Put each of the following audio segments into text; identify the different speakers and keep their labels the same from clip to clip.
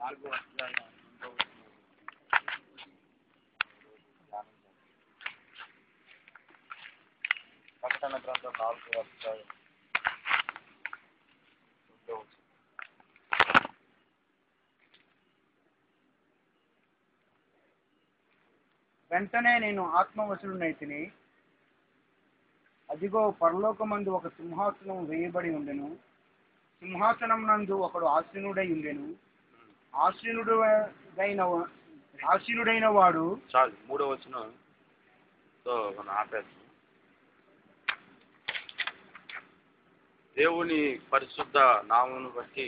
Speaker 1: 4వ అధ్యాయం 2వ ప్రకటన గ్రంథం 4వ అధ్యాయం 2వ.
Speaker 2: వెంటనే నేను ఆత్మవశుడునైతిని, అదిగో పరలోకమందు ఒక సింహాసనం వేయబడి ఉండెను. సింహాసనం నందు ఒకడు ఆసీనుడై ఉండెను. ఆసీనుడైన వాడు
Speaker 1: చాలు 3వ వచనంతో మనం ఆపేస్తాం. దేవుని పరిశుద్ధ నామమును బట్టి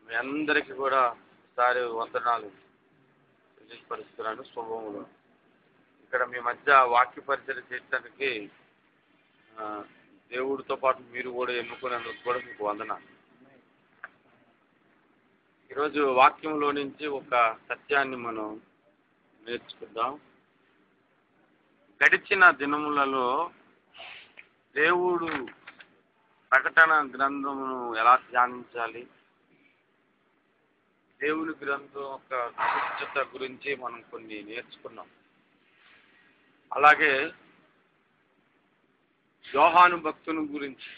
Speaker 1: మీ అందరికీ కూడా ఒకసారి వందనాలు తెలియపరుస్తున్నాను. శుభములు. ఇక్కడ మీ మధ్య వాక్య పరిచయం చేయడానికి దేవుడితో పాటు మీరు కూడా ఎన్నుకునేందుకు కూడా మీకు వందనాలు. ఈరోజు వాక్యంలో నుంచి ఒక సత్యాన్ని మనం నేర్చుకుందాం. గడిచిన దినములలో దేవుడు ప్రకటన గ్రంథమును ఎలా ధ్యానించాలి, దేవుని గ్రంథం యొక్క విశిష్టత గురించి మనం కొన్ని నేర్చుకున్నాం. అలాగే యోహాను భక్తుని గురించి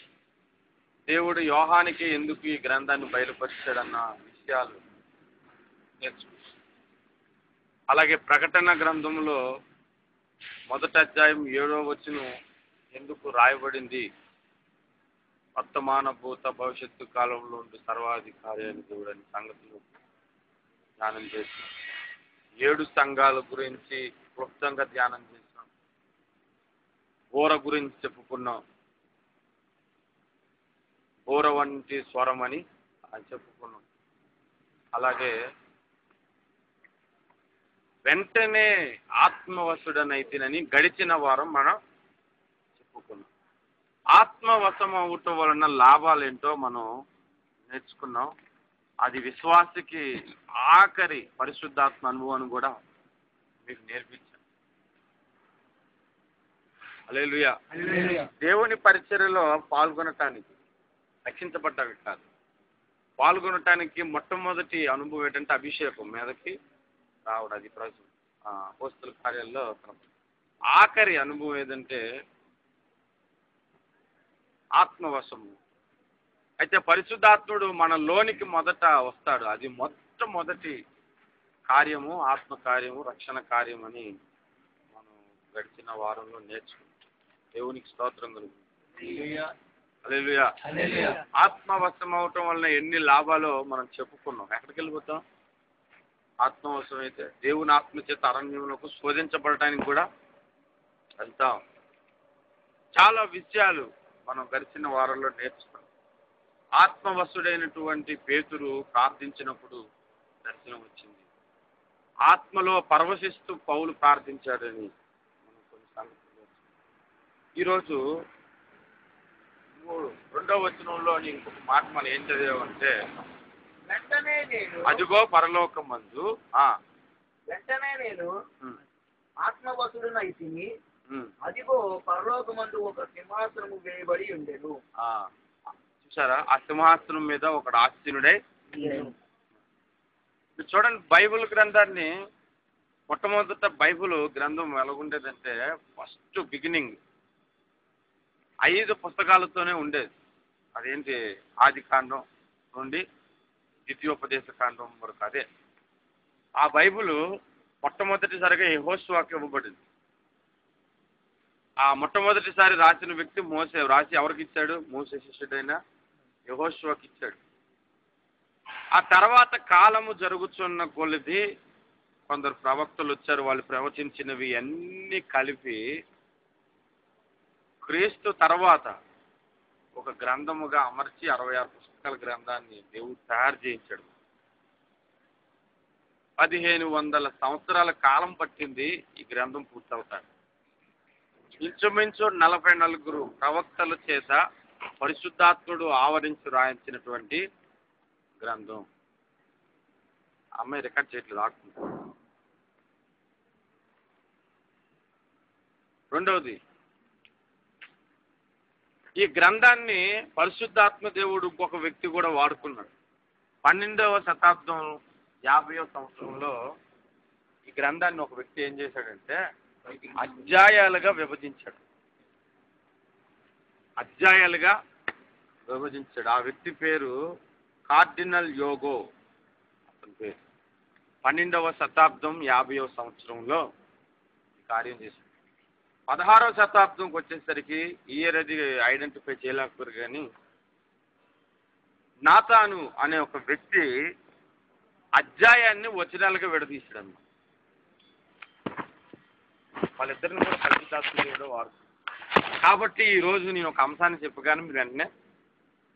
Speaker 1: దేవుడు యోహానికి ఎందుకు ఈ గ్రంథాన్ని బయలుపరిచాడన్న విషయాలు నేర్చుకున్నాం. అలాగే ప్రకటన గ్రంథంలో మొదటి అధ్యాయం 7వ వచనం ఎందుకు రాయబడింది, వర్తమాన భూత భవిష్యత్తు కాలంలో ఉండే సర్వాధికారి అని దేవుడు అనే సంగతులు ధ్యానం చేస్తాం. 7 సంఘాల గురించి క్లుప్తంగా ధ్యానం చేస్తాం. బోర గురించి చెప్పుకున్నాం. బోర వంటి స్వరం అని చెప్పుకున్నాం. అలాగే వెంటనే ఆత్మవశుడనైతినని గడిచిన వారం మనం చెప్పుకున్నాం. ఆత్మవశం అవటం వలన లాభాలేంటో మనం నేర్చుకున్నాం. అది విశ్వాసకి ఆఖరి పరిశుద్ధాత్మ అనుభవాన్ని కూడా మీకు నేర్పించాను. హల్లెలూయా. దేవుని పరిచర్యలో పాల్గొనటానికి, రక్షించబడ్డావి కాదు, పాల్గొనటానికి మొట్టమొదటి అనుభవం ఏంటంటే అభిషేకం మీదకి రావడం. అది అపోస్తల కార్యాల్లో ఆఖరి అనుభవం ఏదంటే ఆత్మవశము. అయితే పరిశుద్ధాత్ముడు మన లోనికి మొదట వస్తాడు. అది మొట్టమొదటి కార్యము, ఆత్మ కార్యము, రక్షణ కార్యం అని మనం గడిచిన వారంలో నేర్చుకున్నాం. దేవునికి స్తోత్రం కలుగుతుంది. హల్లెలూయా. ఆత్మవశం అవటం వలన ఎన్ని లాభాలో మనం చెప్పుకున్నాం. ఎక్కడికి వెళ్ళిపోతాం? ఆత్మవశం అయితే దేవుని ఆత్మ చేత అరణ్యములకు శోధించబడటానికి కూడా వెళ్తాం. చాలా విషయాలు మనం గడిచిన వారంలో నేర్చుకున్నాం. ఆత్మవశుడైనటువంటి పేతురు ప్రార్థించినప్పుడు దర్శనం వచ్చింది. ఆత్మలో పరవశిస్తూ పౌలు ప్రార్థించాడని మనం కొన్ని సంగతులు. ఈరోజు 2వ వచనంలో ఇంకొక మాట మనం ఏం చదివామంటే,
Speaker 2: వెంటనే నేను
Speaker 1: అదిగో పరలోకమందు
Speaker 2: వెంటనే నేను ఆత్మవశుడునైతిని, అదిగో పరలోకమందు ఒక సింహాసనము వేయబడి ఉండెను.
Speaker 1: చూసారా? ఆ సింహాసనం మీద ఒకడు ఆసీనుడై. చూడండి, బైబిల్ గ్రంథాన్ని మొట్టమొదట బైబిల్ గ్రంథం ఎలాగుండేదంటే ఫస్ట్ బిగినింగ్ 5 పుస్తకాలతోనే ఉండేది. అదేంటి? ఆది కాండం నుండి ద్వితీయోపదేశ కాండం వరకు. అదే ఆ బైబిల్ మొట్టమొదటిసారిగా యెహోషువకి ఇవ్వబడింది. ఆ మొట్టమొదటిసారి రాసిన వ్యక్తి మోసే. రాసి ఎవరికి ఇచ్చాడు? మోసే శిష్యుడైన యెహోషువకి ఇచ్చాడు. ఆ తర్వాత కాలము జరుగుతున్న కొలది కొందరు ప్రవక్తలు వచ్చారు. వాళ్ళు ప్రవచించినవి అన్నీ కలిపి క్రీస్తు తర్వాత ఒక గ్రంథముగా అమర్చి 66 పుస్తకాల గ్రంథాన్ని దేవుడు తయారు చేయించాడు. 1500 సంవత్సరాల కాలం పట్టింది ఈ గ్రంథం పూర్తవుతాడు. ఇంచుమించు 44 ప్రవక్తల చేత పరిశుద్ధాత్ముడు ఆవరించి రాయించినటువంటి గ్రంథం. అమ్మాయి రికార్డ్ చేయట్లేదు, ఆడుతుంది. రెండవది, ఈ గ్రంథాన్ని పరిశుద్ధాత్మ దేవుడు ఇంకొక వ్యక్తి కూడా వాడుకున్నాడు. 12వ శతాబ్దం 50వ సంవత్సరంలో ఈ గ్రంథాన్ని ఒక వ్యక్తి ఏం చేశాడంటే అధ్యాయాలుగా విభజించాడు. ఆ వ్యక్తి పేరు కార్డినల్ యోగో. అతని పేరు 12వ శతాబ్దం 50వ సంవత్సరంలో ఈ కార్యం చేశాడు. 16వ శతాబ్దంకి వచ్చేసరికి ఇయర్ అది ఐడెంటిఫై చేయలేకపోయారు. కానీ నాతాను అనే ఒక వ్యక్తి అధ్యాయాన్ని వచనాలుగా విడదీశాడు. వాళ్ళిద్దరిని కూడా కల్పితాత్మీయుడు వారు. కాబట్టి ఈరోజు నేను ఒక అంశాన్ని చెప్పగానే మీరు వెంటనే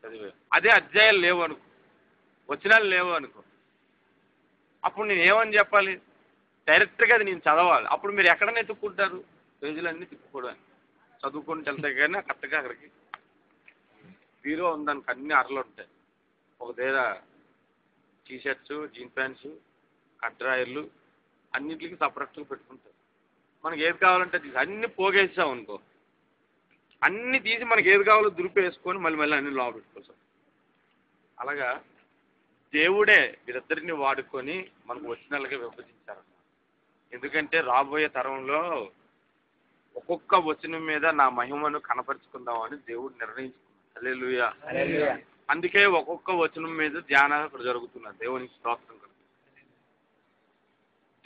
Speaker 1: చదివారు. అదే అధ్యాయాలు లేవు అనుకో, వచనాలు లేవు అనుకో, అప్పుడు నేను ఏమని చెప్పాలి? డైరెక్ట్గా అది నేను చదవాలి. అప్పుడు మీరు ఎక్కడ ఎత్తుక్కుంటారు? పేజీలన్నీ తిప్పుకోవడానికి చదువుకొని వెళ్తే కానీ కరెక్ట్గా అక్కడికి హీరో ఉందానికి అన్ని అరలు ఉంటాయి. ఒక దగ్గర టీషర్ట్స్, జీన్ ప్యాంట్స్, కట్రాయర్లు అన్నింటికి సపరేట్గా పెట్టుకుంటారు. మనకి ఏది కావాలంటే అన్ని పోగేసాం అనుకో, అన్ని తీసి మనకి ఏది కావాలో దులిపేసుకొని మళ్ళీ అన్ని లోపల పెట్టుకోవచ్చు. అలాగా దేవుడే వీరిద్దరిని వాడుకొని మనకు వచనాలుగా విభజించారు. ఎందుకంటే రాబోయే తరంలో ఒక్కొక్క వచనం మీద నా మహిమను కనపరుచుకుందామని దేవుడు నిర్ణయించుకున్నాడు. హల్లెలూయా. అందుకే ఒక్కొక్క వచనం మీద ధ్యానాలు ఇక్కడ జరుగుతున్నారు. దేవునికి స్తోత్రం.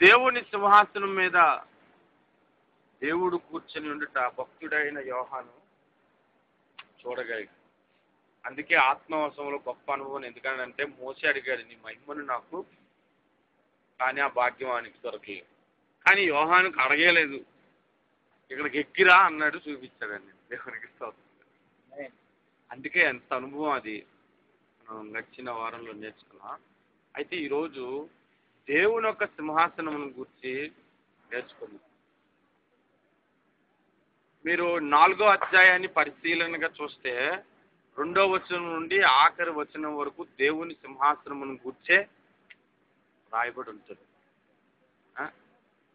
Speaker 1: దేవుని సింహాసనం మీద దేవుడు కూర్చొని ఉండుట భక్తుడైన యోహాను చూడగలిగాడు. అందుకే ఆత్మవశంలో గొప్ప అనుభవం. ఎందుకంటే మోసే అడిగాడు, నీ మహిమను నాకు, కానీ ఆ భాగ్యం ఆయనకి దొరకలేదు. కానీ యోహానుకు అడగలేదు, ఇక్కడికి ఎక్కిరా అన్నాడు, చూపించాడండి. దేవునికి స్తోత్రం. అందుకే ఎంత అనుభవం అది మనం గడిచిన వారంలో నేర్చుకున్నాం. అయితే ఈరోజు దేవుని యొక్క సింహాసనం గురించి నేర్చుకున్నాం. మీరు 4వ అధ్యాయాన్ని పరిశీలనగా చూస్తే 2వ వచనం నుండి ఆఖరి వచనం వరకు దేవుని సింహాసనం గురించే రాయబడి ఉంటుంది.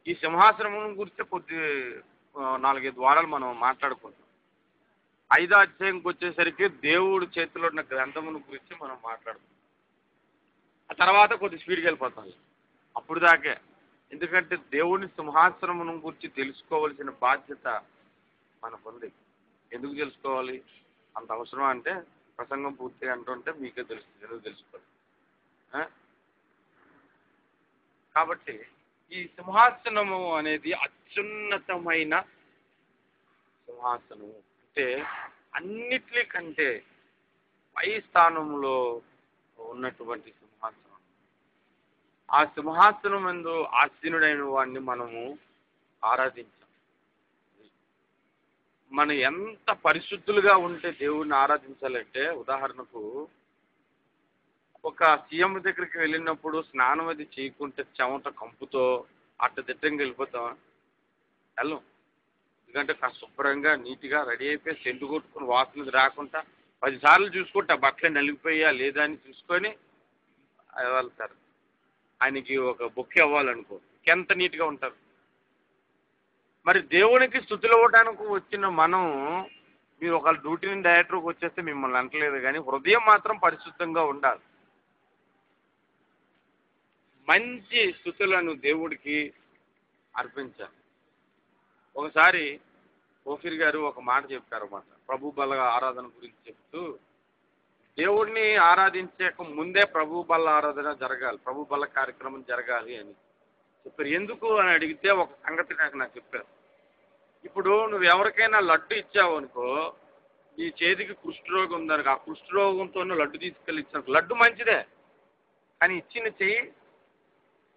Speaker 1: ఈ సింహాసనం గురించి 4-5 వారాలు మనం మాట్లాడుకుంటాం. 5వ అధ్యాయంకి వచ్చేసరికి దేవుడి చేతిలో ఉన్న గ్రంథమును గురించి మనం మాట్లాడుతాం. ఆ తర్వాత కొద్ది స్పీడ్కి వెళ్ళిపోతాం అప్పుడు దాకే. ఎందుకంటే దేవుని సింహాసనం గురించి తెలుసుకోవాల్సిన బాధ్యత మనకుంది. ఎందుకు తెలుసుకోవాలి? అంత అవసరం అంటే ప్రసంగం పూర్తిగా అంటుంటే మీకే తెలుస్తుంది ఎందుకు తెలుసుకోవాలి. కాబట్టి ఈ సింహాసనము అనేది అత్యున్నతమైన సింహాసనము. అంటే అన్నిటికంటే పై స్థానంలో ఉన్నటువంటి సింహాసనం. ఆ సింహాసనం యందు ఆసీనుడైన వాడిని మనము ఆరాధించాం. మనం ఎంత పరిశుద్ధులుగా ఉంటే దేవుడిని ఆరాధించాలంటే, ఉదాహరణకు ఒక సీఎం దగ్గరికి వెళ్ళినప్పుడు స్నానం అది చేయకుంటే చెమట కంపుతో అడ్డదిడ్డంగా వెళ్ళిపోతామా? వెళ్ళం. ఎందుకంటే శుభ్రంగా నీట్గా రెడీ అయిపోయి సెంటు కొట్టుకుని వాసన రాకుండా 10 సార్లు చూసుకుంటే ఆ బట్టలు నలిగిపోయా లేదా అని చూసుకొని వెళ్తారు. ఆయనకి ఒక బొక్కే అవ్వాలనుకో, ఎంత నీట్గా ఉంటారు. మరి దేవునికి స్తుతులు ఇవ్వడానికి వచ్చిన మనం, మీరు ఒక డ్యూటీ నుండి డైరెక్టర్కి వచ్చేస్తే మిమ్మల్ని అంటలేదు, కానీ హృదయం మాత్రం పరిశుద్ధంగా ఉండాలి. మంచి స్తుతులను దేవుడికి అర్పించాలి. ఒకసారి ఓఫీర్ గారు ఒక మాట చెప్పారు అన్నమాట, ప్రభు బల్ల ఆరాధన గురించి చెప్తూ, దేవుడిని ఆరాధించక ముందే ప్రభు బల్ల ఆరాధన జరగాలి, ప్రభు బల్ల కార్యక్రమం జరగాలి అని చెప్పారు. ఎందుకు అని అడిగితే ఒక సంగతి నాకు చెప్పారు. ఇప్పుడు నువ్వు ఎవరికైనా లడ్డు ఇచ్చావు అనుకో, నీ చేతికి కుష్ఠరోగం ఉందనుకో, ఆ కుష్ఠరోగంతో లడ్డు తీసుకెళ్ళి ఇచ్చాను. లడ్డు మంచిదే, కానీ ఇచ్చిన చెయ్యి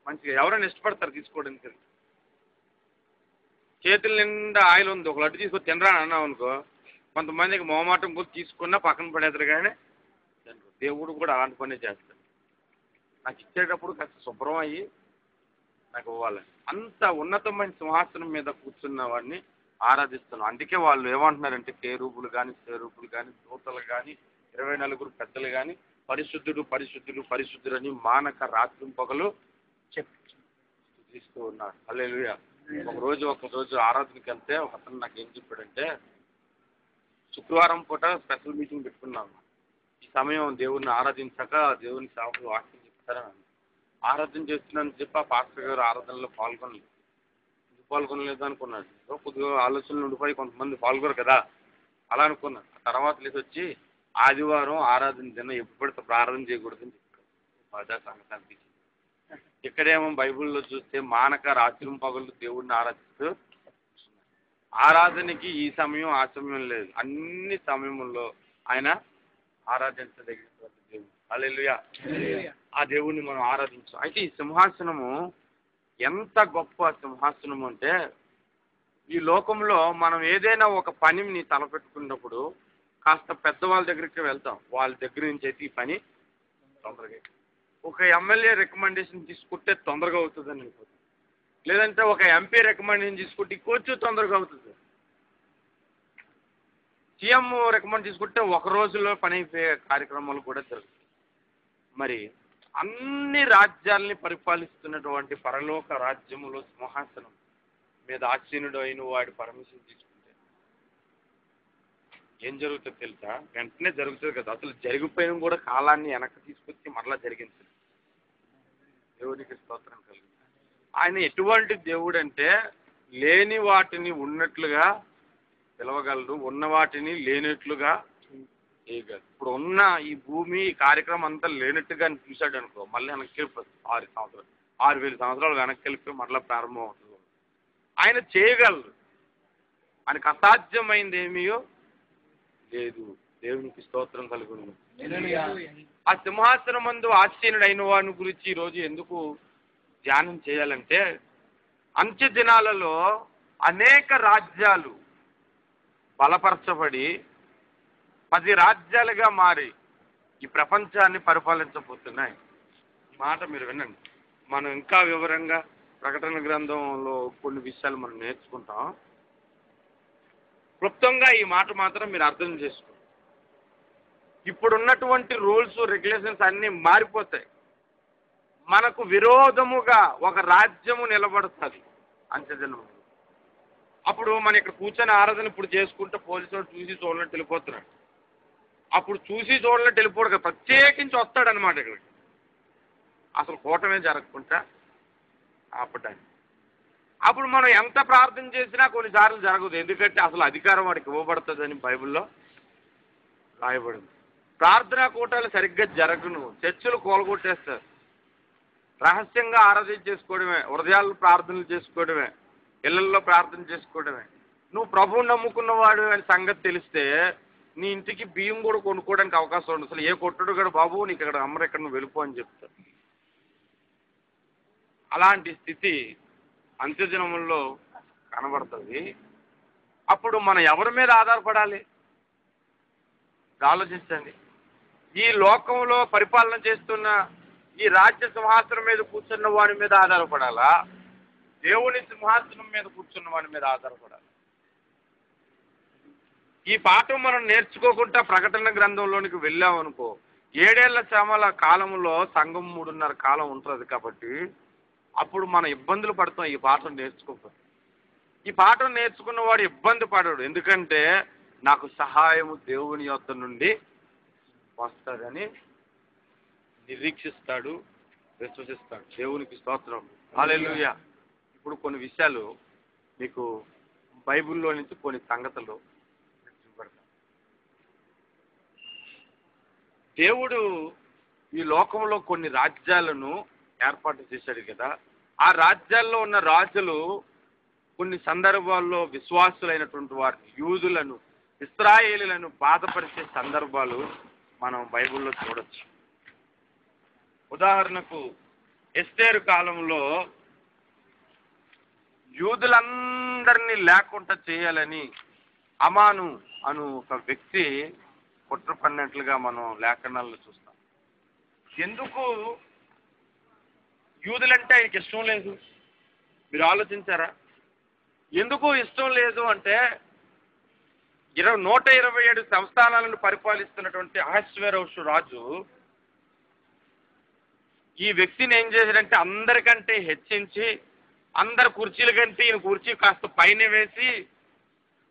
Speaker 1: మంచిగా ఎవరైనా ఇష్టపడతారు తీసుకోవడానికి. చేతుల నిండా ఆయిల్ ఉంది, ఒక లడ్డు తీసుకొని తినరా అన్నావు అనుకో, కొంతమందికి మొహమాటం కూడా తీసుకున్నా పక్కన పడేద్దరు. కానీ దేవుడు కూడా అలాంటి పనే చేస్తాడు. నాకు ఇచ్చేటప్పుడు కాస్త శుభ్రం అయ్యి నాకు ఇవ్వాలి. అంత ఉన్నతమైన సింహాసనం మీద కూర్చున్న వాడిని ఆరాధిస్తున్నాం. అందుకే వాళ్ళు ఏమంటున్నారంటే, కేరూబులు కానీ సేరూబులు కానీ దూతలు కానీ 24 పెద్దలు కానీ పరిశుద్ధుడు పరిశుద్ధుడు పరిశుద్ధుడు అని మానక రాత్రి పగలు చెప్తూ ఉన్నారు. హల్లెలూయా. ఒక రోజు ఆరాధనకి వెళ్తే ఒక అతను నాకు ఏం చెప్పాడంటే, శుక్రవారం పూట స్పెషల్ మీటింగ్ పెట్టుకున్నాము. ఈ సమయం దేవుడిని ఆరాధించాక దేవుని సేవకులు వాక్యం చెప్తారని ఆరాధన చేస్తున్నానని చెప్పి ఆ పాస్టర్ గారు ఆరాధనలో పాల్గొనలేదు. ఎందుకు పాల్గొనలేదు అనుకున్నాడు. కొద్దిగా ఆలోచనలు ఉండిపోయి కొంతమంది పాల్గొరు కదా అలా అనుకున్నాను. తర్వాత లేచి వచ్చి ఆదివారం ఆరాధన దినం ఎప్పుడు పడితే ప్రారంభం చేయకూడదని చెప్పారు. బాగా సంగతి అనిపించింది. ఇక్కడేమో బైబిల్లో చూస్తే మానక రాత్రి పగళ్ళు దేవుడిని ఆరాధిస్తూ ఆరాధనకి ఈ సమయం ఆ సమయం లేదు. అన్ని సమయంలో ఆయన ఆరాధించదగినటువంటి దేవుడు. హల్లెలూయా. ఆ దేవుడిని మనం ఆరాధించాం. అయితే ఈ సింహాసనము ఎంత గొప్ప సింహాసనము అంటే ఈ లోకంలో మనం ఏదైనా ఒక పనిని తలపెట్టుకున్నప్పుడు కాస్త పెద్దవాళ్ళ దగ్గరికి వెళ్తాం. వాళ్ళ దగ్గర నుంచి అయితే ఈ పని తొందరగా ఒక ఎమ్మెల్యే రికమెండేషన్ తీసుకుంటే తొందరగా అవుతుందని అనుకుంటుంది. లేదంటే ఒక ఎంపీ రికమెండేషన్ తీసుకుంటే కొంచెం తొందరగా అవుతుంది. సీఎం రికమెండ్ తీసుకుంటే ఒక రోజులో పని అయిపోయే కార్యక్రమాలు కూడా జరుగుతాయి. మరి అన్ని రాజ్యాలని పరిపాలిస్తున్నటువంటి పరలోక రాజ్యములో సింహాసనం మీద ఆసీనుడు అయిన వాడి పర్మిషన్ తీసుకుంటే ఏం జరుగుతుందో తెలుసా? వెంటనే జరుగుతుంది కదా. అసలు జరిగిపోయిన కూడా కాలాన్ని వెనక్కి తీసుకొచ్చి మరలా జరిగింది. దేవునికి స్తోత్రం కలిగింది. ఆయన ఎటువంటి దేవుడు అంటే లేని వాటిని ఉన్నట్లుగా పిలవగలడు, ఉన్న వాటిని లేనట్లుగా చేయగలడు. ఇప్పుడు ఉన్న ఈ భూమి ఈ కార్యక్రమం అంతా లేనట్టుగా చూశాడు అనుకో, మళ్ళీ వెనక్కి వెళ్ళిపోతుంది. 6,000 సంవత్సరాలు వెనక్కి వెళ్ళిపోయి మరలా ప్రారంభం అవుతుంది. ఆయన చేయగలరు. ఆయనకు అసాధ్యమైంది ఏమీ లేదు. దేవునికి స్తోత్రం కలుగును. ఆ సింహాసనం మందు ఆసీనుడైన వాని గురించి ఈరోజు ఎందుకు ధ్యానం చేయాలంటే అంత్య దినాలలో అనేక రాజ్యాలు బలపరచబడి 10 రాజ్యాలుగా మారి ఈ ప్రపంచాన్ని పరిపాలించబోతున్నాయి. ఈ మాట మీరు వినండి. మనం ఇంకా వివరంగా ప్రకటన గ్రంథంలో కొన్ని విషయాలు మనం నేర్చుకుంటాం. క్లుప్తంగా ఈ మాట మాత్రం మీరు అర్థం చేసుకోండి. ఇప్పుడున్నటువంటి రూల్స్ రెగ్యులేషన్స్ అన్నీ మారిపోతాయి. మనకు విరోధముగా ఒక రాజ్యము నిలబడుతుంది అంత్యదినము. అప్పుడు మన ఇక్కడ కూర్చొని ఆరాధన ఇప్పుడు చేసుకుంటే పోలీసులు చూసి చూడనట్టు వెళ్ళిపోతున్నాడు. అప్పుడు చూసి చూడనట్టు వెళ్ళిపోడు కదా, ప్రత్యేకించి వస్తాడనమాట ఇక్కడికి. అసలు కూటమే జరగకుండా ఆపటానికి. అప్పుడు మనం ఎంత ప్రార్థన చేసినా కొన్నిసార్లు జరగదు. ఎందుకంటే అసలు అధికారం వాడికి ఇవ్వబడుతుందని బైబిల్లో రాయబడింది. ప్రార్థనా కూటాలు సరిగ్గా జరగను. చర్చలు కూలగొట్టేస్తారు. రహస్యంగా ఆరాధన చేసుకోవడమే, హృదయాల్లో ప్రార్థనలు చేసుకోవడమే, ఇళ్లల్లో ప్రార్థన చేసుకోవడమే. నువ్వు ప్రభువుని నమ్ముకున్నవాడు అని సంగతి తెలిస్తే నీ ఇంటికి బియ్యం కూడా కొనుక్కోవడానికి అవకాశం ఉండదు. అసలు ఏ కొట్టుడు కూడా బాబు నీకు ఇక్కడ అమ్మరు ఇక్కడ నువ్వు వెళ్ళిపో అని చెప్తారు. అలాంటి స్థితి అంత్యదినముల్లో కనబడుతుంది. అప్పుడు మనం ఎవరి మీద ఆధారపడాలి ఆలోచించండి. ఈ లోకంలో పరిపాలన చేస్తున్న ఈ రాజ్య సింహాసనం మీద కూర్చున్న వాడి మీద ఆధారపడాలా, దేవుని సింహాసనం మీద కూర్చున్న వాడి మీద ఆధారపడాలి? ఈ పాఠం మనం నేర్చుకోకుండా ప్రకటన గ్రంథంలోనికి వెళ్ళామనుకో, 7 ఏళ్ల శ్రమల కాలంలో సంఘం 3.5 కాలం ఉంటుంది. కాబట్టి అప్పుడు మనం ఇబ్బందులు పడతాం ఈ పాఠం నేర్చుకోకపోతే. ఈ పాఠం నేర్చుకున్నవాడు ఇబ్బంది పడడు. ఎందుకంటే నాకు సహాయము దేవుని యొద్ద నుండి వస్తుందని నిరీక్షిస్తాడు, విశ్వసిస్తాడు. దేవునికి స్తోత్రం. హల్లెలూయా. ఇప్పుడు కొన్ని విషయాలు మీకు బైబిల్లో నుంచి కొన్ని సంగతులు చూపెడతాను. దేవుడు ఈ లోకంలో కొన్ని రాజ్యాలను ఏర్పాటు చేశాడు కదా. ఆ రాజ్యాల్లో ఉన్న రాజులు కొన్ని సందర్భాల్లో విశ్వాసులైనటువంటి వారిని, యూదులను, ఇశ్రాయేలీలను బాధపరిచే సందర్భాలు మనం బైబిల్లో చూడొచ్చు. ఉదాహరణకు ఎస్తేరు కాలంలో యూదులందరినీ లేకుండా చేయాలని అమాను అను ఒక వ్యక్తి కుట్ర పడినట్లుగా మనం లేఖనాల్లో చూస్తాం. ఎందుకు యూదులంటే ఆయనకి ఇష్టం లేదు? మీరు ఆలోచించారా? ఎందుకు ఇష్టం లేదు అంటే 127 సంస్థానాలను పరిపాలిస్తున్నటువంటి అహష్వేరోషు రాజు ఈ వ్యక్తిని ఏం చేశాడంటే అందరికంటే హెచ్చించి, అందరు కుర్చీల కంటే ఈయన కుర్చీ కాస్త పైన వేసి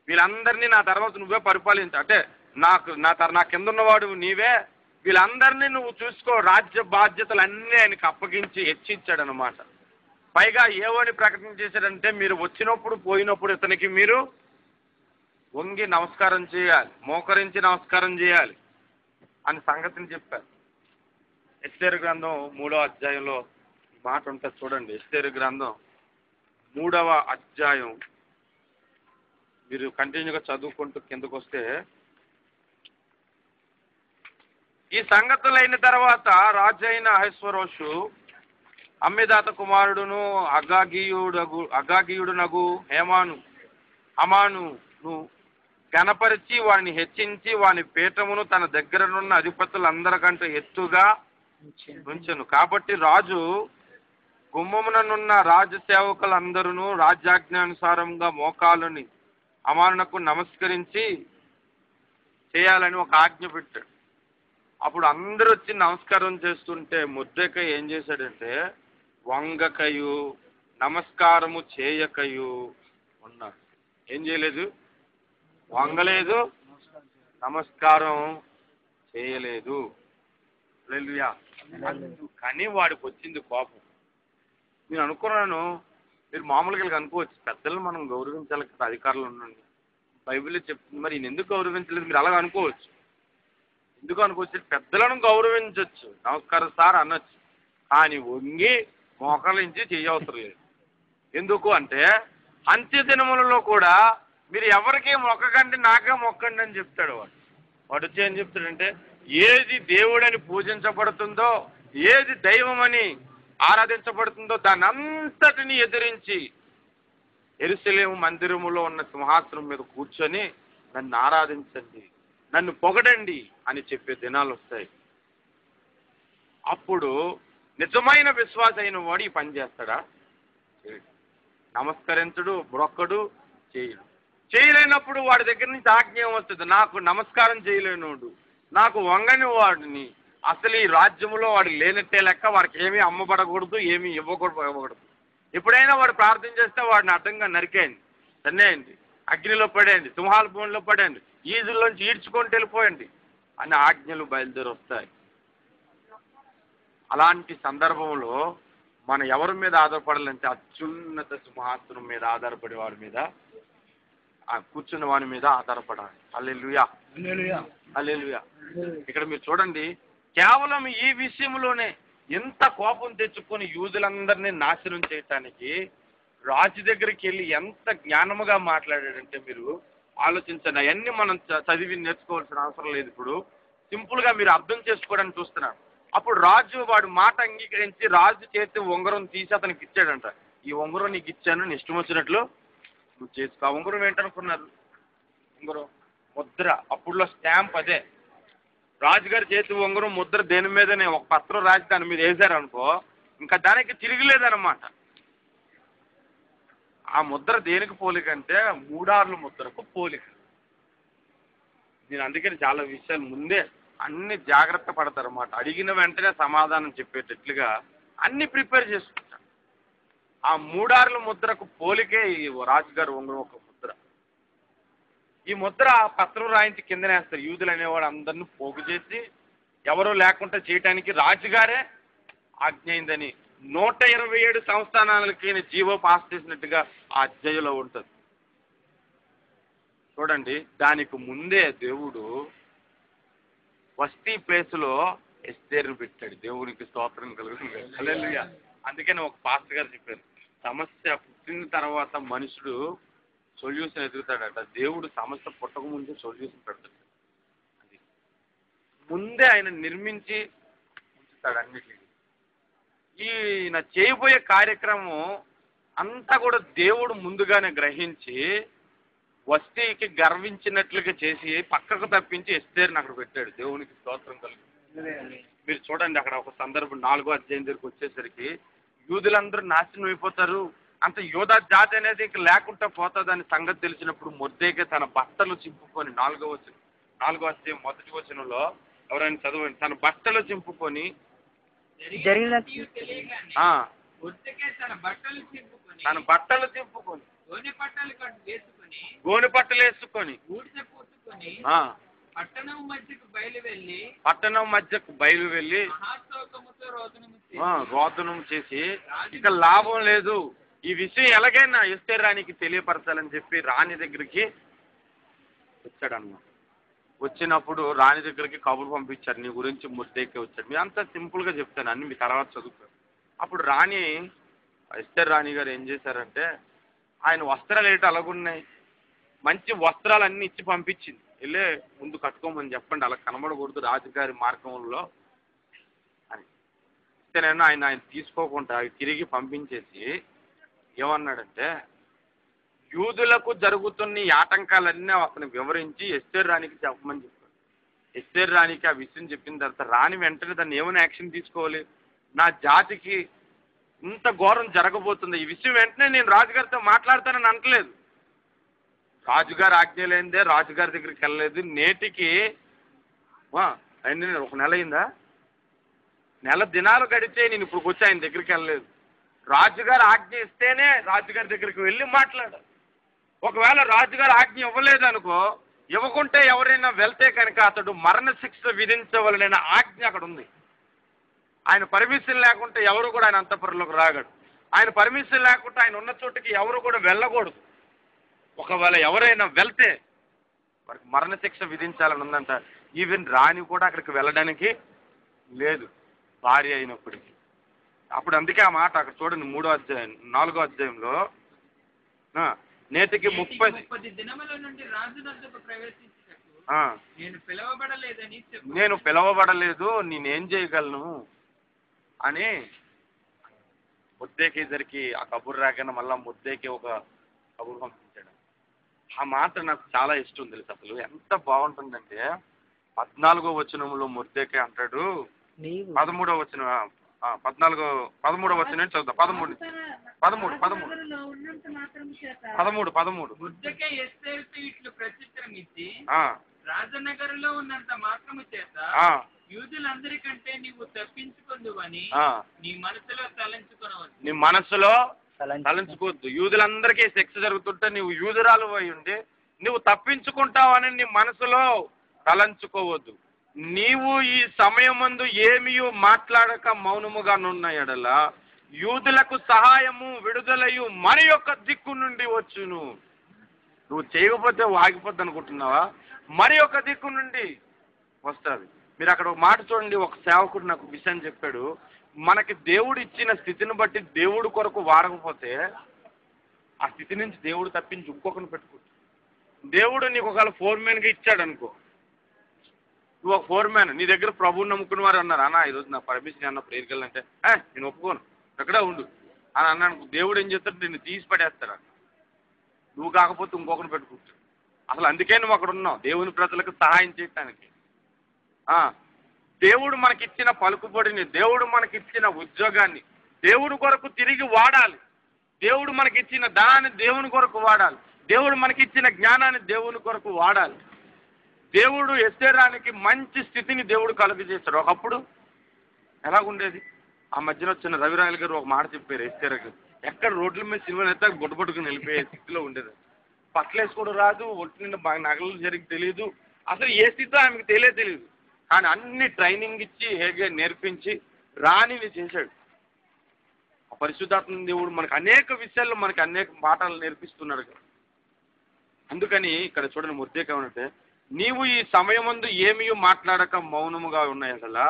Speaker 1: వీళ్ళందరినీ నా తర్వాత నువ్వే పరిపాలించు, అంటే నా కింద ఉన్నవాడు నీవే, వీళ్ళందరినీ నువ్వు చూసుకో, రాజ్య బాధ్యతలన్నీ ఆయనకి అప్పగించి హెచ్చించాడు అనమాట. పైగా ఏమని ప్రకటన చేశాడంటే, మీరు వచ్చినప్పుడు పోయినప్పుడు ఇతనికి మీరు వంగి నమస్కారం చేయాలి, మోకరించి నమస్కారం చేయాలి అని సంగతిని చెప్పారు. ఎస్తేరు గ్రంథం 3వ అధ్యాయంలో ఈ మాట ఉంటుంది చూడండి. ఎస్తేరు గ్రంథం 3వ అధ్యాయం మీరు కంటిన్యూగా చదువుకుంటూ కిందకు వస్తే, ఈ సంగతులైన తర్వాత రాజు అయిన అహష్వేరోషు అమ్మెదాత కుమారుడును అగాగీయుడునగు హమానును గణపరిచి వాడిని హెచ్చించి వాని పీఠమును తన దగ్గరనున్న అధిపతులందరికంటే ఎత్తుగా ఉంచెను. కాబట్టి రాజు గుమ్మముననున్న రాజ సేవకులందరూ రాజ్యాజ్ఞానుసారంగా మోకాలుని అమానునకు నమస్కరించి చేయాలని ఒక ఆజ్ఞ పెట్టాడు. అప్పుడు అందరూ వచ్చి నమస్కారం చేస్తుంటే మొర్దెకై ఏం చేశాడంటే, వంగకయు నమస్కారము చేయకయు ఉన్నాడు. ఏం చేయలేదు? వంగలేదు, నమస్కారం చేయలేదు. హల్లెలూయా. కానీ వాడికి వచ్చింది కోపం. నేను అనుకున్నాను, మీరు మామూలుగా అనుకోవచ్చు, పెద్దలను మనం గౌరవించాలి కదా, అధికారులు ఉండండి, బైబిల్లో చెప్తుంది, మరి ఈయన ఎందుకు గౌరవించలేదు మీరు అలాగ అనుకోవచ్చు. ఎందుకు అనుకోవచ్చు, పెద్దలను గౌరవించవచ్చు, నమస్కారం సార్ అనొచ్చు, కానీ వంగి మోకరించి చేయవసరం లేదు. ఎందుకు అంటే అంత్య దినములలో కూడా మీరు ఎవరికీ మొక్కకండి, నాకే మొక్కండి అని చెప్తాడు వాడు. వాడు వచ్చి ఏం చెప్తాడంటే, ఏది దేవుడని పూజించబడుతుందో, ఏది దైవమని ఆరాధించబడుతుందో దాన్ని అంతటిని ఎదిరించి యెరూషలేము మందిరములో ఉన్న సింహాసనం మీద కూర్చొని నన్ను ఆరాధించండి, నన్ను పొగడండి అని చెప్పే దినాలు వస్తాయి. అప్పుడు నిజమైన విశ్వాస అయిన వాడు ఈ పని చేస్తాడా? నమస్కరించడు, బ్రొక్కడు, చేయడు. చేయలేనప్పుడు వాడి దగ్గర నుంచి ఆజ్ఞ వస్తుంది, నాకు నమస్కారం చేయలేనోడు, నాకు వంగని వాడిని, అసలు ఈ రాజ్యంలో వాడు లేనట్టే లెక్క, వాడికి ఏమీ అమ్మబడకూడదు, ఏమీ ఇవ్వకూడదు. ఎప్పుడైనా వాడు ప్రార్థన చేస్తే వాడిని అడ్డంగా నరికేయండి, తన్నేయండి, అగ్నిలో పడేయండి, సింహాల భూమిలో పడేయండి, ఈదుల్లోంచి ఈడ్చుకొని వెళ్ళిపోయండి అని ఆజ్ఞలు బయలుదేరి వస్తాయి. అలాంటి సందర్భంలో మనం ఎవరి మీద ఆధారపడాలంటే అత్యున్నత సింహాసనం మీద ఆధారపడే వాడి మీద, ఆ కూర్చున్న వాడి మీద ఆధారపడాలి. హల్లెలూయా, హల్లెలూయా. ఇక్కడ మీరు చూడండి, కేవలం ఈ విషయంలోనే ఎంత కోపం తెచ్చుకొని యూదులందరినీ నాశనం చేయటానికి రాజు దగ్గరికి వెళ్ళి ఎంత జ్ఞానముగా మాట్లాడాడంటే మీరు ఆలోచించండి. అవన్నీ మనం చదివి నేర్చుకోవాల్సిన అవసరం లేదు. ఇప్పుడు సింపుల్గా మీరు అర్థం చేసుకోవడానికి చూస్తున్నాను. అప్పుడు రాజు వాడు మాట అంగీకరించి రాజు చేతి ఉంగరం తీసి అతనికి ఇచ్చాడంట. ఈ ఉంగరం నీకు ఇచ్చాను, నీ ఇష్టం వచ్చినట్లు నువ్వు చేసుకో. ఆ ఉంగరం ఏంటనుకున్నారు? ఉంగరం ముద్ర. అప్పుడులో స్టాంప్ అదే. రాజుగారి చేతి ఉంగరం ముద్ర దేని మీదనే ఒక పత్రం రాసి దాని మీద వేశారనుకో, ఇంకా దానికి తిరిగిలేదన్నమాట. ఆ ముద్ర దేనికి పోలికంటే మూడార్ల ముద్రకు పోలిక. నేను అందుకని చాలా విషయాలు ముందే అన్ని జాగ్రత్త పడతారన్నమాట. అడిగిన వెంటనే సమాధానం చెప్పేటట్లుగా అన్ని ప్రిపేర్ చేసుకుంటారు. ఆ మూడార్ల ముద్రకు పోలికే ఈ రాజుగారు ఉంగరం ఒక ముద్ర. ఈ ముద్ర పత్రం రాయించి కిందనేస్తారు. యూదులు అనేవాడు అందరిని పోగు చేసి ఎవరూ లేకుండా చేయటానికి రాజుగారే ఆజ్ఞ అయిందని 127 సంస్థానాలకి జీవో పాస్ చేసినట్టుగా ఆ అధ్యాయంలో ఉంటుంది. చూడండి, దానికి ముందే దేవుడు వస్తీ ప్లేస్లో ఎస్తేరును పెట్టాడు. దేవునికి స్తోత్రం కలుగుతుంది. హల్లెలూయా. అందుకని ఒక పాస్టర్ గారు చెప్పారు, సమస్య పుట్టిన తర్వాత మనుషుడు సొల్యూషన్ ఎదుగుతాడట, దేవుడు సమస్య పుట్టక ముందే సొల్యూషన్ పెడతాడు. అది ముందే ఆయన నిర్మించి ఉంచుతాడు అన్నిటికీ. ఈయన చేయబోయే కార్యక్రమం అంతా కూడా దేవుడు ముందుగానే గ్రహించి వస్తీకి గర్వించినట్లుగా చేసి పక్కకు తప్పించి ఎస్తేరుని అక్కడ పెట్టాడు. దేవునికి స్తోత్రం కలుగుతుంది. మీరు చూడండి, అక్కడ ఒక సందర్భం 4వ అధ్యాయం దగ్గరికి వచ్చేసరికి యూదులందరూ నాశనం అయిపోతారు, అంత యోధా జాతి అనేది ఇంక లేకుండా పోతుందని సంగతి తెలిసినప్పుడు మొర్దెకై తన బట్టలు చింపుకొని 4వ అధ్యాయం 1వ వచనంలో ఎవరైనా చదవండి, తన బట్టలు చింపుకొని తన బట్టలు చింపుకొని గోనె పట్టలు వేసుకొని
Speaker 3: పట్టణం మధ్యకు
Speaker 1: బయలు వెళ్ళి
Speaker 3: మహాశోకముతో
Speaker 1: రోదనం చేసి ఇక లాభం లేదు, ఈ విషయం ఎలాగైనా ఎస్తేర్ రాణికి తెలియపరచాలని చెప్పి రాణి దగ్గరికి వచ్చాడన్నమాట. వచ్చినప్పుడు రాణి దగ్గరికి కబురు పంపించారు, నీ గురించి ముర్దేకే వచ్చాడు. మీ అంతా సింపుల్గా చెప్తాను, అన్ని మీ తర్వాత చదువుతారు. అప్పుడు రాణి ఎస్తేర్ రాణి గారు ఏం చేశారంటే, ఆయన వస్త్రాలు ఏంటి అలాగున్నాయి, మంచి వస్త్రాలు అన్నీ ఇచ్చి పంపించింది. వెళ్ళే ముందు కట్టుకోమని చెప్పండి, అలా కనబడకూడదు రాజుగారి మార్గంలో అని. నేను ఆయన తీసుకోకుండా తిరిగి పంపించేసి ఏమన్నాడంటే, యూదులకు జరుగుతున్న ఈ ఆటంకాలన్నీ అతను వివరించి ఎస్తేర్ రాణికి చెప్పమని చెప్పాడు. ఎస్తేర్ రాణికి ఆ విషయం చెప్పిన తర్వాత రాణి వెంటనే దాన్ని ఏమైనా యాక్షన్ తీసుకోవాలి, నా జాతికి ఇంత ఘోరం జరగబోతుంది, ఈ విషయం వెంటనే నేను రాజుగారితో మాట్లాడతానని అనట్లేదు. రాజుగారి ఆజ్ఞ లేనిదే రాజుగారి దగ్గరికి వెళ్ళలేదు. నేటికి ఒక నెల అయిందా, నెల దినాలు గడిచే నేను ఇప్పుడు వచ్చి ఆయన దగ్గరికి వెళ్ళలేదు. రాజుగారు ఆజ్ఞ ఇస్తేనే రాజుగారి దగ్గరికి వెళ్ళి మాట్లాడాలి. ఒకవేళ రాజుగారు ఆజ్ఞ ఇవ్వలేదు అనుకో, ఇవ్వకుంటే ఎవరైనా వెళ్తే కనుక అతడు మరణశిక్ష విధించవలనైన ఆజ్ఞ అక్కడ ఉంది. ఆయన పర్మిషన్ లేకుంటే ఎవరు కూడా ఆయన అంతఃపురంలోకి రాగడు. ఆయన పర్మిషన్ లేకుంటే ఆయన ఉన్న చోటుకి ఎవరు కూడా వెళ్ళకూడదు. ఒకవేళ ఎవరైనా వెళ్తే వారికి మరణశిక్ష విధించాలని ఉందంట. ఈవెన్ రాణి కూడా అక్కడికి వెళ్ళడానికి లేదు, భార్య అయినప్పటికీ. అప్పుడు అందుకే ఆ మాట అక్కడ చూడండి, 4వ అధ్యాయంలో, నేటికి 30
Speaker 3: దినముల నుండి రాజు వద్దకు ప్రవేశించినట్టు
Speaker 1: నేను పిలవబడలేదు, నేనేం చేయగలను అని ముర్దెకైజర్కి ఆ కబురు రాగానే మళ్ళా ముర్దెకై ఒక కబురు పంపించాడు. ఆ మాట నాకు చాలా ఇష్టం తెలుసు. అసలు ఎంత బాగుంటుందంటే 14వ వచనంలో ముర్దెకై అంటాడు, 13వ వచనం 13వ వచనం చదువుతా, 13
Speaker 3: ముర్దెకై ఎస్తేరుతో ఇట్లు ప్రత్యుత్తరమిచ్చి, రాజనగరులో ఉన్నంత మాత్రము చేత యూదులందరికంటే నీవు తప్పించుకొందువని నీ మనసులో తలంచుకొనవద్దు.
Speaker 1: నీ మనసులో తలంచుకోవద్దు. యూదులందరికీ శిక్ష జరుగుతుంటే నీవు యూదురాలు అయి ఉండి నువ్వు తప్పించుకుంటావని నీ మనసులో తలంచుకోవద్దు. నీవు ఈ సమయమందు ఏమీ మాట్లాడక మౌనముగా నున్న ఎడల యూదులకు సహాయము విడుదలయు మరి యొక్క దిక్కు నుండి వచ్చును. నువ్వు చేయకపోతే ఆగిపోద్ది అనుకుంటున్నావా? మరి ఒక దిక్కు నుండి వస్తుంది. మీరు అక్కడ ఒక మాట చూడండి, ఒక సేవకుడు నాకు విషయం చెప్పాడు. మనకి దేవుడు ఇచ్చిన స్థితిని బట్టి దేవుడు కొరకు వాడకపోతే ఆ స్థితి నుంచి దేవుడు తప్పించి ఇంకొకరిని పెట్టుకుంటాడు. దేవుడు నీకు ఒకవేళ ఫోర్మెన్గా ఇచ్చాడు అనుకో, నువ్వు ఒక ఫోర్మెన్, నీ దగ్గర ప్రభువుని నమ్ముకున్న వారు అన్నారు, అన్న ఈరోజు నా పర్మిషన్ అన్న ప్రేయర్కి వెళ్ళాలంటే నేను ఒప్పుకోను, ఎక్కడే ఉండు అని అన్నాను. దేవుడు ఏం చేస్తాడు, నిన్ను తీసి పడేస్తాడు. నువ్వు కాకపోతే ఇంకొకరిని పెట్టుకుంటాడు. అసలు అందుకే నువ్వు అక్కడ ఉన్నావు, దేవుని ప్రజలకు సహాయం చేయటానికి. దేవుడు మనకిచ్చిన పలుకుబడిని, దేవుడు మనకిచ్చిన ఉద్యోగాన్ని దేవుడి కొరకు తిరిగి వాడాలి. దేవుడు మనకిచ్చిన ధనాన్ని దేవుని కొరకు వాడాలి. దేవుడు మనకిచ్చిన జ్ఞానాన్ని దేవుని కొరకు వాడాలి. దేవుడు ఎస్తేరానికి మంచి స్థితిని దేవుడు కలుగజేశాడు. ఒకప్పుడు ఎలాగుండేది, ఆ మధ్యన వచ్చిన రవిరాయలు గారు ఒక మాట చెప్పారు, ఎస్తేరాకి ఎక్కడ రోడ్ల మీద సినిమా అయితే బొట్టుబొట్టుకుని వెళ్ళిపోయే స్థితిలో ఉండేది. పట్లేసుకోవడం రాదు, ఒట్టి నిండా బాగా నగలు జరిగి తెలియదు, అసలు ఏ స్థితిలో ఆమెకు తెలియదు. కానీ అన్ని ట్రైనింగ్ ఇచ్చి హేగే నేర్పించి రాణిని చేశాడు. ఆ పరిశుద్ధాత్మ దేవుడు మనకు అనేక విషయాల్లో మనకి అనేక పాఠాలు నేర్పిస్తున్నాడు కదా. అందుకని ఇక్కడ చూడండి, ముర్దెకై అంటే నీవు ఈ సమయమందు ఏమీ మాట్లాడక మౌనముగా ఉన్నాయి అసలు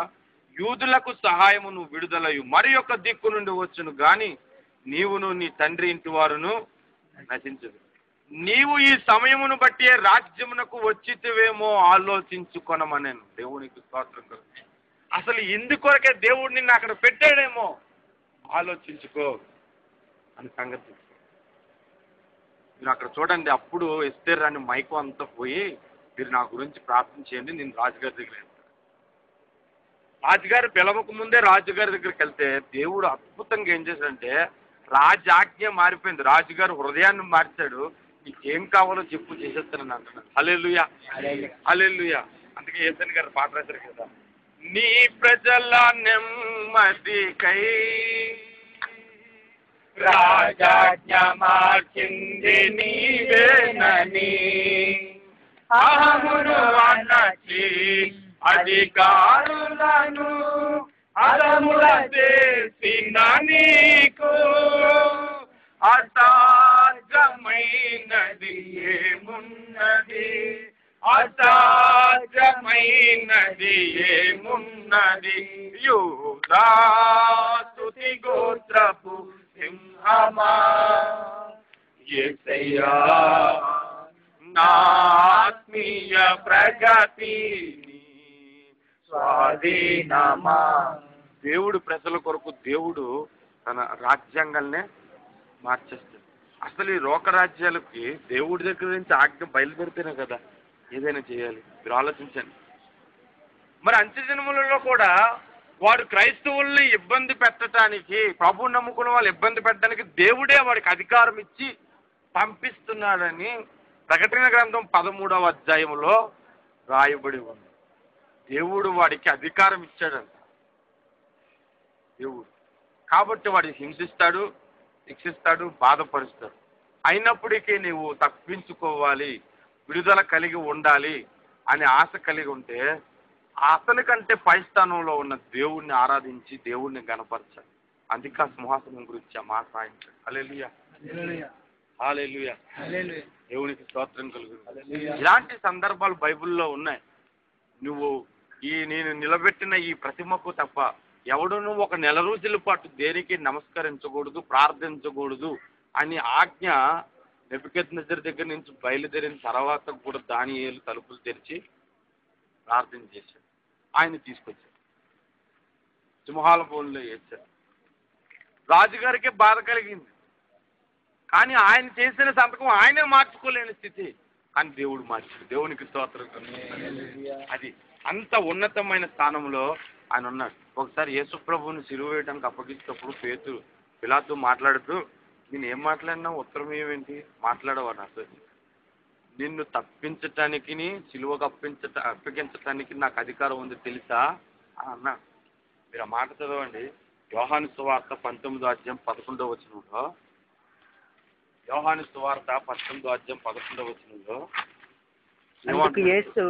Speaker 1: యూదులకు సహాయమును విడుదలయు మరి యొక్క దిక్కు నుండి వచ్చును గాని నీవును నీ తండ్రి ఇంటి వారును నశించదు. నీవు ఈ సమయమును బట్టి రాజ్యమునకు వచ్చితివేమో ఆలోచించుకొనమనేను. దేవునికి స్తోత్రం కలుగు. అసలు ఇందుకొరకే దేవుడు నిన్ను అక్కడ పెట్టాడేమో ఆలోచించుకో అని సంగతి. మీరు అక్కడ చూడండి, అప్పుడు ఎస్తేర్ రాణి మైకు అంతా పోయి, మీరు నా గురించి ప్రార్థన చేయండి, నేను రాజుగారి దగ్గర వెళ్తాను. రాజుగారు పిలవక ముందే రాజుగారి దగ్గరికి వెళ్తే దేవుడు అద్భుతంగా ఏం చేశాడంటే రాజాజ్ఞ మారిపోయింది. రాజుగారు హృదయాన్ని మార్చాడు. నీకేం కావాలో చెప్పు, చేసేస్తానని అంటున్నాను. హల్లెలూయా, హల్లెలూయా. అందుకే యేసయ్య గారు పాట రాశారు కదా, నీ ప్రజల నెమ్మదికై రాజాజ్ఞ మార్చింది నీవేనని అహమును అణచి అధికారులను అదముల చేసిన నీకు అసాధ్యమైనది ఏమున్నది, అసాధ్యమైనది ఏమున్నది. యూదా స్తుతి గోత్రపు సింహమా యేసయ్యా నా ఆత్మీయ ప్రగతిని స్వాధీనమా. దేవుడు ప్రజల కొరకు దేవుడు తన రాజ్యాంగాల్నే మార్చేస్తాడు. అసలు ఈ లోకరాజ్యాలకి దేవుడి దగ్గర నుంచి ఆజ్ఞ బయలుదేరితేనే కదా ఏదైనా చేయాలి. మీరు ఆలోచించండి. మరి అంత్య దినములలో కూడా వాడు క్రైస్తవుల్ని ఇబ్బంది పెట్టడానికి, ప్రభువుని నమ్ముకున్న వాళ్ళు ఇబ్బంది పెట్టడానికి దేవుడే వాడికి అధికారం ఇచ్చి పంపిస్తున్నాడని ప్రకటన గ్రంథం 13వ అధ్యాయంలో రాయబడి ఉంది. దేవుడు వాడికి అధికారం ఇచ్చాడంట దేవుడు. కాబట్టి వాడిని హింసిస్తాడు, శిక్షిస్తాడు, బాధపరుస్తాడు. అయినప్పటికీ నీవు తప్పించుకోవాలి, విడుదల కలిగి ఉండాలి అనే ఆశ కలిగి ఉంటే అతనికంటే పై స్థానంలో ఉన్న దేవుణ్ణి ఆరాధించి దేవుణ్ణి గణపరచాలి. అందుకే ఆ సింహాసనం గురించి ఆ మాట రాయించాడు. హల్లెలూయా, హల్లెలూయా, దేవునికి స్తోత్రం కలుగుతుంది. ఇలాంటి సందర్భాలు బైబిల్లో ఉన్నాయి. నువ్వు నేను నిలబెట్టిన ఈ ప్రతిమకు తప్ప ఎవడును ఒక నెల రోజుల పాటు దేనికి నమస్కరించకూడదు, ప్రార్థించకూడదు అని ఆజ్ఞ నెబుకద్నెజరు దగ్గర నుంచి బయలుదేరిన తర్వాత కూడా దానియేలు తలుపులు తెరిచి ప్రార్థన చేశాడు. ఆయన తీసుకొచ్చాడు, సింహాల బోన్లో వేశాడు. రాజుగారికే బాధ కలిగింది, కానీ ఆయన చేసిన సంతకం ఆయనే మార్చుకోలేని స్థితి, కానీ దేవుడు మార్చాడు. దేవునికి స్తోత్రం. అది అంత ఉన్నతమైన స్థానంలో ఆయన ఉన్నాడు. ఒకసారి యేసు ప్రభువుని సిలువ వేయడానికి అప్పగించేటప్పుడు పేతురు పిలాతో మాట్లాడుతూ, నేను ఏం మాట్లాడినా ఉత్తరం ఏమేంటి మాట్లాడవా నాతో, నిన్ను తప్పించటానికి సిలువకు అప్పగించటానికి నాకు అధికారం ఉంది తెలుసా అని అన్నా. మీరు ఆ మాట చదవండి. యోహాను సువార్త 19వ అధ్యాయం 11వ వచనంలో, యోహాను సువార్త 19వ అధ్యాయం 11వ వచనంలో
Speaker 2: యేసు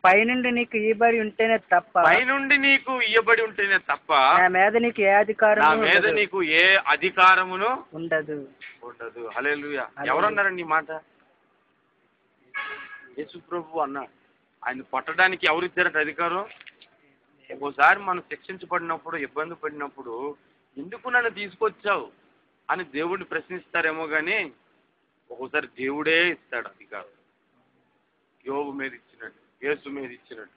Speaker 2: పైనుండి నీకు ఇయ్యబడి ఉంటేనే తప్ప,
Speaker 1: పైనుండి నీకు ఇయ్యబడి ఉంటేనే తప్ప
Speaker 2: నా మీద నీకు ఏ అధికారం,
Speaker 1: నా మీద నీకు ఏ అధికారమును
Speaker 2: ఉండదు.
Speaker 1: హల్లెలూయా. ఎవరన్నారండి ఈ మాట? యేసు ప్రభు అన్నాడు. ఆయన కొట్టడానికి ఎవరిచ్చారట అధికారం? ఒక్కోసారి మనం శిక్షించబడినప్పుడు, ఇబ్బంది పడినప్పుడు ఎందుకు నన్ను తీసుకొచ్చావు అని దేవుడిని ప్రశ్నిస్తారేమో కానీ ఒక్కోసారి దేవుడే ఇస్తాడు అధికారం. యోబు మీద ఇచ్చినట్టు, యేసు మీద ఇచ్చినట్టు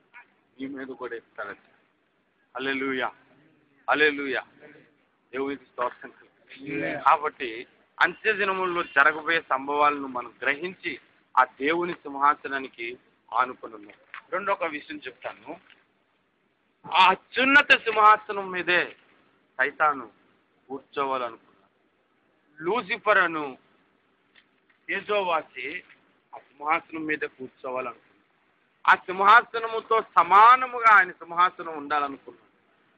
Speaker 1: నీ మీద కూడా ఇస్తాడట. హల్లెలూయా, హల్లెలూయా, దేవునికి స్తోత్రం. కాబట్టి అంత్య దినముల్లో జరగబోయే సంభవాలను మనం గ్రహించి ఆ దేవుని సింహాసనానికి ఆనుకొని ఉన్నాం. రెండొక విషయం చెప్తాను. ఆ అత్యున్నత సింహాసనం మీదే సైతాను కూర్చోవాలనుకున్నాడు. లూసిఫర్ అను తేజోవాసి ఆ సింహాసనం మీద కూర్చోవాలనుకున్నాడు. ఆ సింహాసనముతో సమానముగా ఆయన సింహాసనం ఉండాలనుకున్నాడు.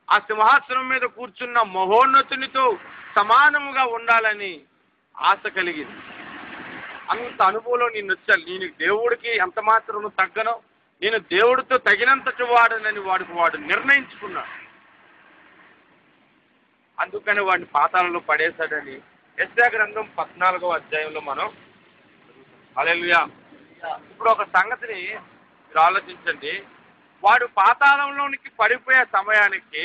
Speaker 1: ఆ సింహాసనం మీద కూర్చున్న మహోన్నతునితో సమానముగా ఉండాలని ఆశ కలిగింది. అంత అనుభవంలో నేను వచ్చాను. నేను దేవుడికి ఎంత మాత్రం తగ్గను, నేను దేవుడితో తగినంతటి వాడనని వాడు నిర్ణయించుకున్నాడు. అందుకని వాడిని పాతాళంలో పడేశాడని యెషయా గ్రంథం 14వ అధ్యాయంలో మనం. హల్లెలూయా. ఇప్పుడు ఒక సంగతిని మీరు ఆలోచించండి. వాడు పాతాళంలోనికి పడిపోయే సమయానికి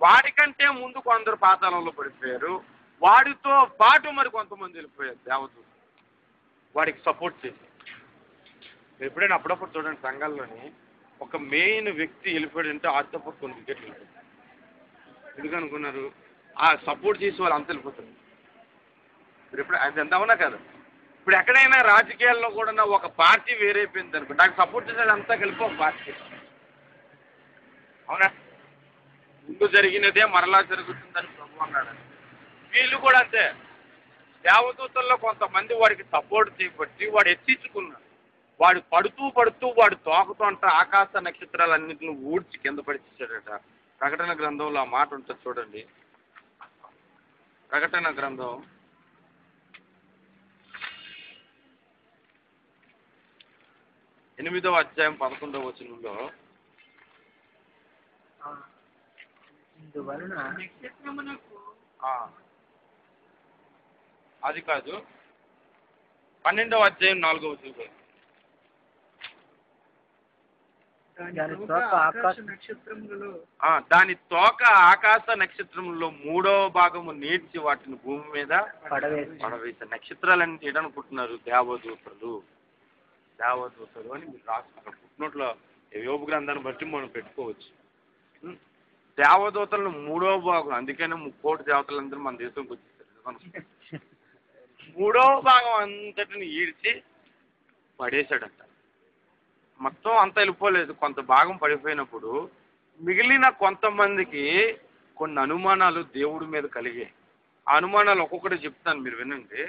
Speaker 1: వాడికంటే ముందు కొందరు పాతాళంలో పడిపోయారు. వాడితో పాటు మరి కొంతమంది వెళ్ళిపోయారు దేవతలు వాడికి సపోర్ట్ చేశారు. ఎప్పుడైనా అప్పుడప్పుడు చూడండి, సంఘాల్లోని ఒక మెయిన్ వ్యక్తి వెళ్ళిపోయాడంటే ఆతో పాటు కొన్ని వికెట్లు వెళ్ళిపోతాయి. ఎందుకనుకున్నారు? ఆ సపోర్ట్ చేసి వాళ్ళు అంత వెళ్ళిపోతారు. ఇప్పుడు ఎప్పుడు అది ఎంత అవునా కదా. ఇప్పుడు ఎక్కడైనా రాజకీయాల్లో కూడా ఒక పార్టీ వేరైపోయింది అనుకో, నాకు సపోర్ట్ చేసేది అంతా కలిపి ఒక పార్టీ. అవునా? ముందు జరిగినదే మరలా జరుగుతుందని ప్రభు అన్నాడు. వీళ్ళు కూడా అంతే. దేవదూతల్లో కొంతమంది వాడికి సపోర్ట్ చేయబట్టి వాడు ఎత్తించుకున్నాడు. వాడు పడుతూ వాడు తోకతో అంట ఆకాశ నక్షత్రాలన్నింటిని ఊడ్చి కింద పడిచేశాడట. ప్రకటన గ్రంథంలో ఆ మాట ఉంటుంది చూడండి. ప్రకటన గ్రంథం 3వ 8వ అధ్యాయం 11వ వచనంలో
Speaker 3: ఇందువలన నక్షత్రమునకు
Speaker 1: అది కాదు 12వ అధ్యాయం 4వ వచనం. దాని తోక ఆకాశ నక్షత్రములలో 3వ భాగము నీడ్చి వాటిని భూమి మీద పడవేశారు. నక్షత్రాలు అంటే ఏంటనుకుంటున్నారు? దేవదూతలు అని మీరు రాసుకుంటారు. పుట్టినోట్లో యోబు గ్రంథాన్ని బట్టి మనం పెట్టుకోవచ్చు. దేవదూతలను 3వ భాగం, అందుకనే 3 దేవతలందరూ మన దేశంకి వచ్చేసారు. 3వ భాగం అంతటిని ఈడ్చి పడేశాడంట. మొత్తం అంతా వెళ్ళిపోలేదు, కొంత భాగం పడిపోయినప్పుడు మిగిలిన కొంతమందికి కొన్ని అనుమానాలు దేవుడి మీద కలిగాయి. ఆ అనుమానాలు ఒక్కొక్కటి చెప్తాను, మీరు వినండి.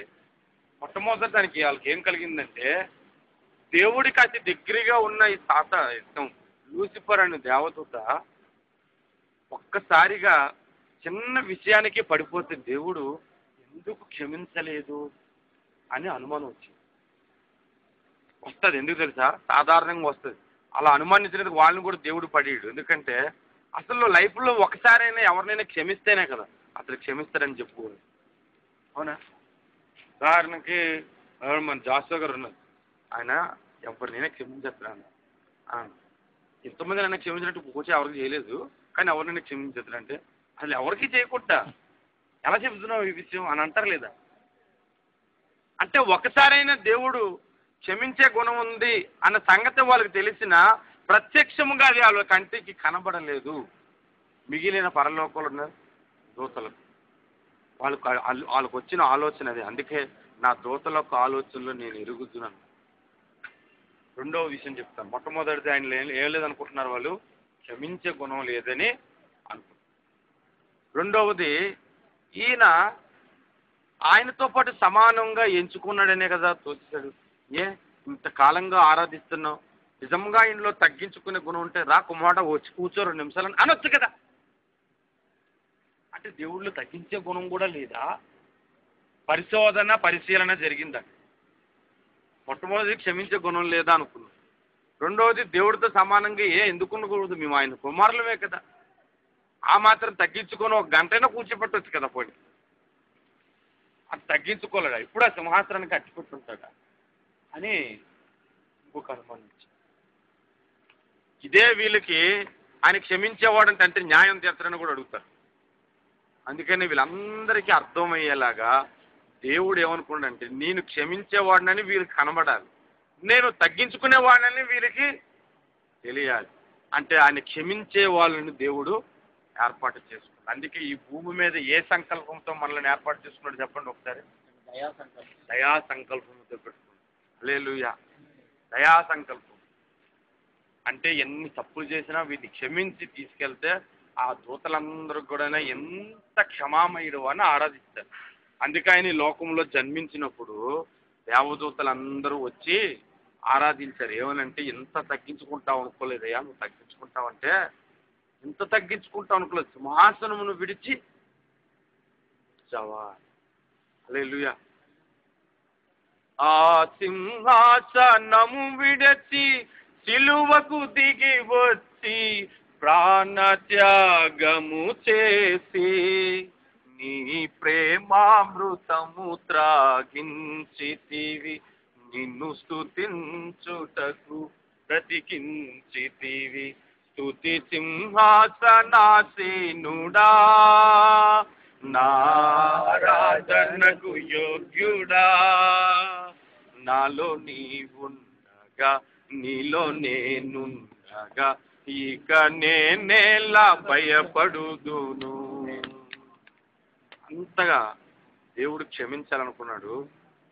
Speaker 1: మొట్టమొదటి దానికి వాళ్ళకి ఏం కలిగిందంటే, దేవుడికి అతి దగ్గరగా ఉన్న ఈ లూసిఫర్ అనే దేవదూత ఒక్కసారిగా చిన్న విషయానికి పడిపోతే దేవుడు ఎందుకు క్షమించలేదు అని అనుమానం వచ్చింది. వస్తుంది, ఎందుకు తెలుసా? సాధారణంగా వస్తుంది. అలా అనుమానించినందుకు వాళ్ళని కూడా దేవుడు పడేయడు. ఎందుకంటే అసలు లైఫ్లో ఒకసారైనా ఎవరినైనా క్షమిస్తేనే కదా అసలు క్షమిస్తారని చెప్పుకోరు. అవునా? ఉదాహరణకి మన జాషువా గారు ఉన్నారు, ఆయన ఎవరినైనా క్షమించేస్తాడు. ఇంతమంది నన్ను క్షమించినట్టు కూర్చో ఎవరికి చేయలేదు, కానీ ఎవరినైనా క్షమించేస్తాడు అంటే అసలు ఎవరికి చేయకుండా ఎలా చెబుతున్నావు ఈ విషయం అని అంటారు లేదా? అంటే ఒకసారైనా దేవుడు క్షమించే గుణం ఉంది అన్న సంగతి వాళ్ళకి తెలిసిన ప్రత్యక్షముగా అది వాళ్ళ కంటికి కనబడలేదు. మిగిలిన పరలోకంలో దూతలకు వాళ్ళకు వచ్చిన ఆలోచన అది. అందుకే నా దూతలకు ఆలోచనలో నేను ఎరుగుతున్నాను. రెండవ విషయం చెప్తాను. మొట్టమొదటిది ఆయన ఏం లేదనుకుంటున్నారు, వాళ్ళు క్షమించే గుణం లేదని అనుకుంటున్నారు. రెండవది ఈయన ఆయనతో పాటు సమానంగా ఎంచుకున్నాడనే కదా తోచాడు. ఇంతకాలంగా ఆరాధిస్తున్నావు, నిజంగా ఇంట్లో తగ్గించుకునే గుణం ఉంటే రా కుమారుడా వచ్చి కూర్చో 2 నిమిషాలని అనొచ్చు కదా. అంటే దేవుళ్ళు తగ్గించే గుణం కూడా లేదా? పరిశీలన జరిగిందండి. మొట్టమొదటి క్షమించే గుణం లేదా అనుకున్నాం. రెండవది దేవుడితో సమానంగా ఎందుకు ఉండకూడదు, మేము ఆయన కుమారులమే కదా, ఆ మాత్రం తగ్గించుకొని 1 గంటైనా కూర్చోపెట్టవచ్చు కదా. పోయి అది తగ్గించుకోలేడా? ఇప్పుడు ఆ సింహాసనానికి అట్టిపెట్టుంటాడా అని ఇంకొక అనుమానించి, ఇదే వీళ్ళకి ఆయన క్షమించేవాడంటే అంటే న్యాయం తీర్చడని కూడా అడుగుతారు. అందుకని వీళ్ళందరికీ అర్థమయ్యేలాగా దేవుడు ఏమనుకున్నాడంటే, నేను క్షమించేవాడినని వీరికి కనబడాలి, నేను తగ్గించుకునేవాడినని వీరికి తెలియాలి. అంటే ఆయన క్షమించే వాళ్ళని దేవుడు ఏర్పాటు చేసుకున్నాడు. అందుకే ఈ భూమి మీద ఏ సంకల్పంతో మనల్ని ఏర్పాటు చేసుకున్నాడు చెప్పండి ఒకసారి? దయా సంకల్పంతో పెట్టుకున్నాడు. హల్లెలూయా. దయా సంకల్పం అంటే ఎన్ని తప్పులు చేసినా వీటిని క్షమించి తీసుకెళ్తే ఆ దూతలందరూ కూడా ఎంత క్షమామయుడు అని ఆరాధిస్తారు. అందుకే ఆయన ఈ లోకంలో జన్మించినప్పుడు దేవదూతలందరూ వచ్చి ఆరాధించారు. ఏమనంటే, ఇంత తగ్గించుకుంటావు అనుకోలేదయ్యా, నువ్వు తగ్గించుకుంటావంటే ఇంత తగ్గించుకుంటావు అనుకోలేదు, సింహాసనమును విడిచి వచ్చావా. హల్లెలూయా. ఆ సింహాసనము విడిచి సిలువకు దిగి వచ్చి ప్రాణత్యాగము చేసి నీ ప్రేమామృతము త్రాగించితివి, నిన్ను స్తుతించుటకు బ్రతికించితివి. స్తుతి సింహాసనాసీనుడా, నారాధనకు యోగ్యుడా, నాలో నీవుండగా నీలో నేనుండగా ఇక నేనేలా భయపడుదును. అంతగా దేవుడు క్షమించాలనుకున్నాడు.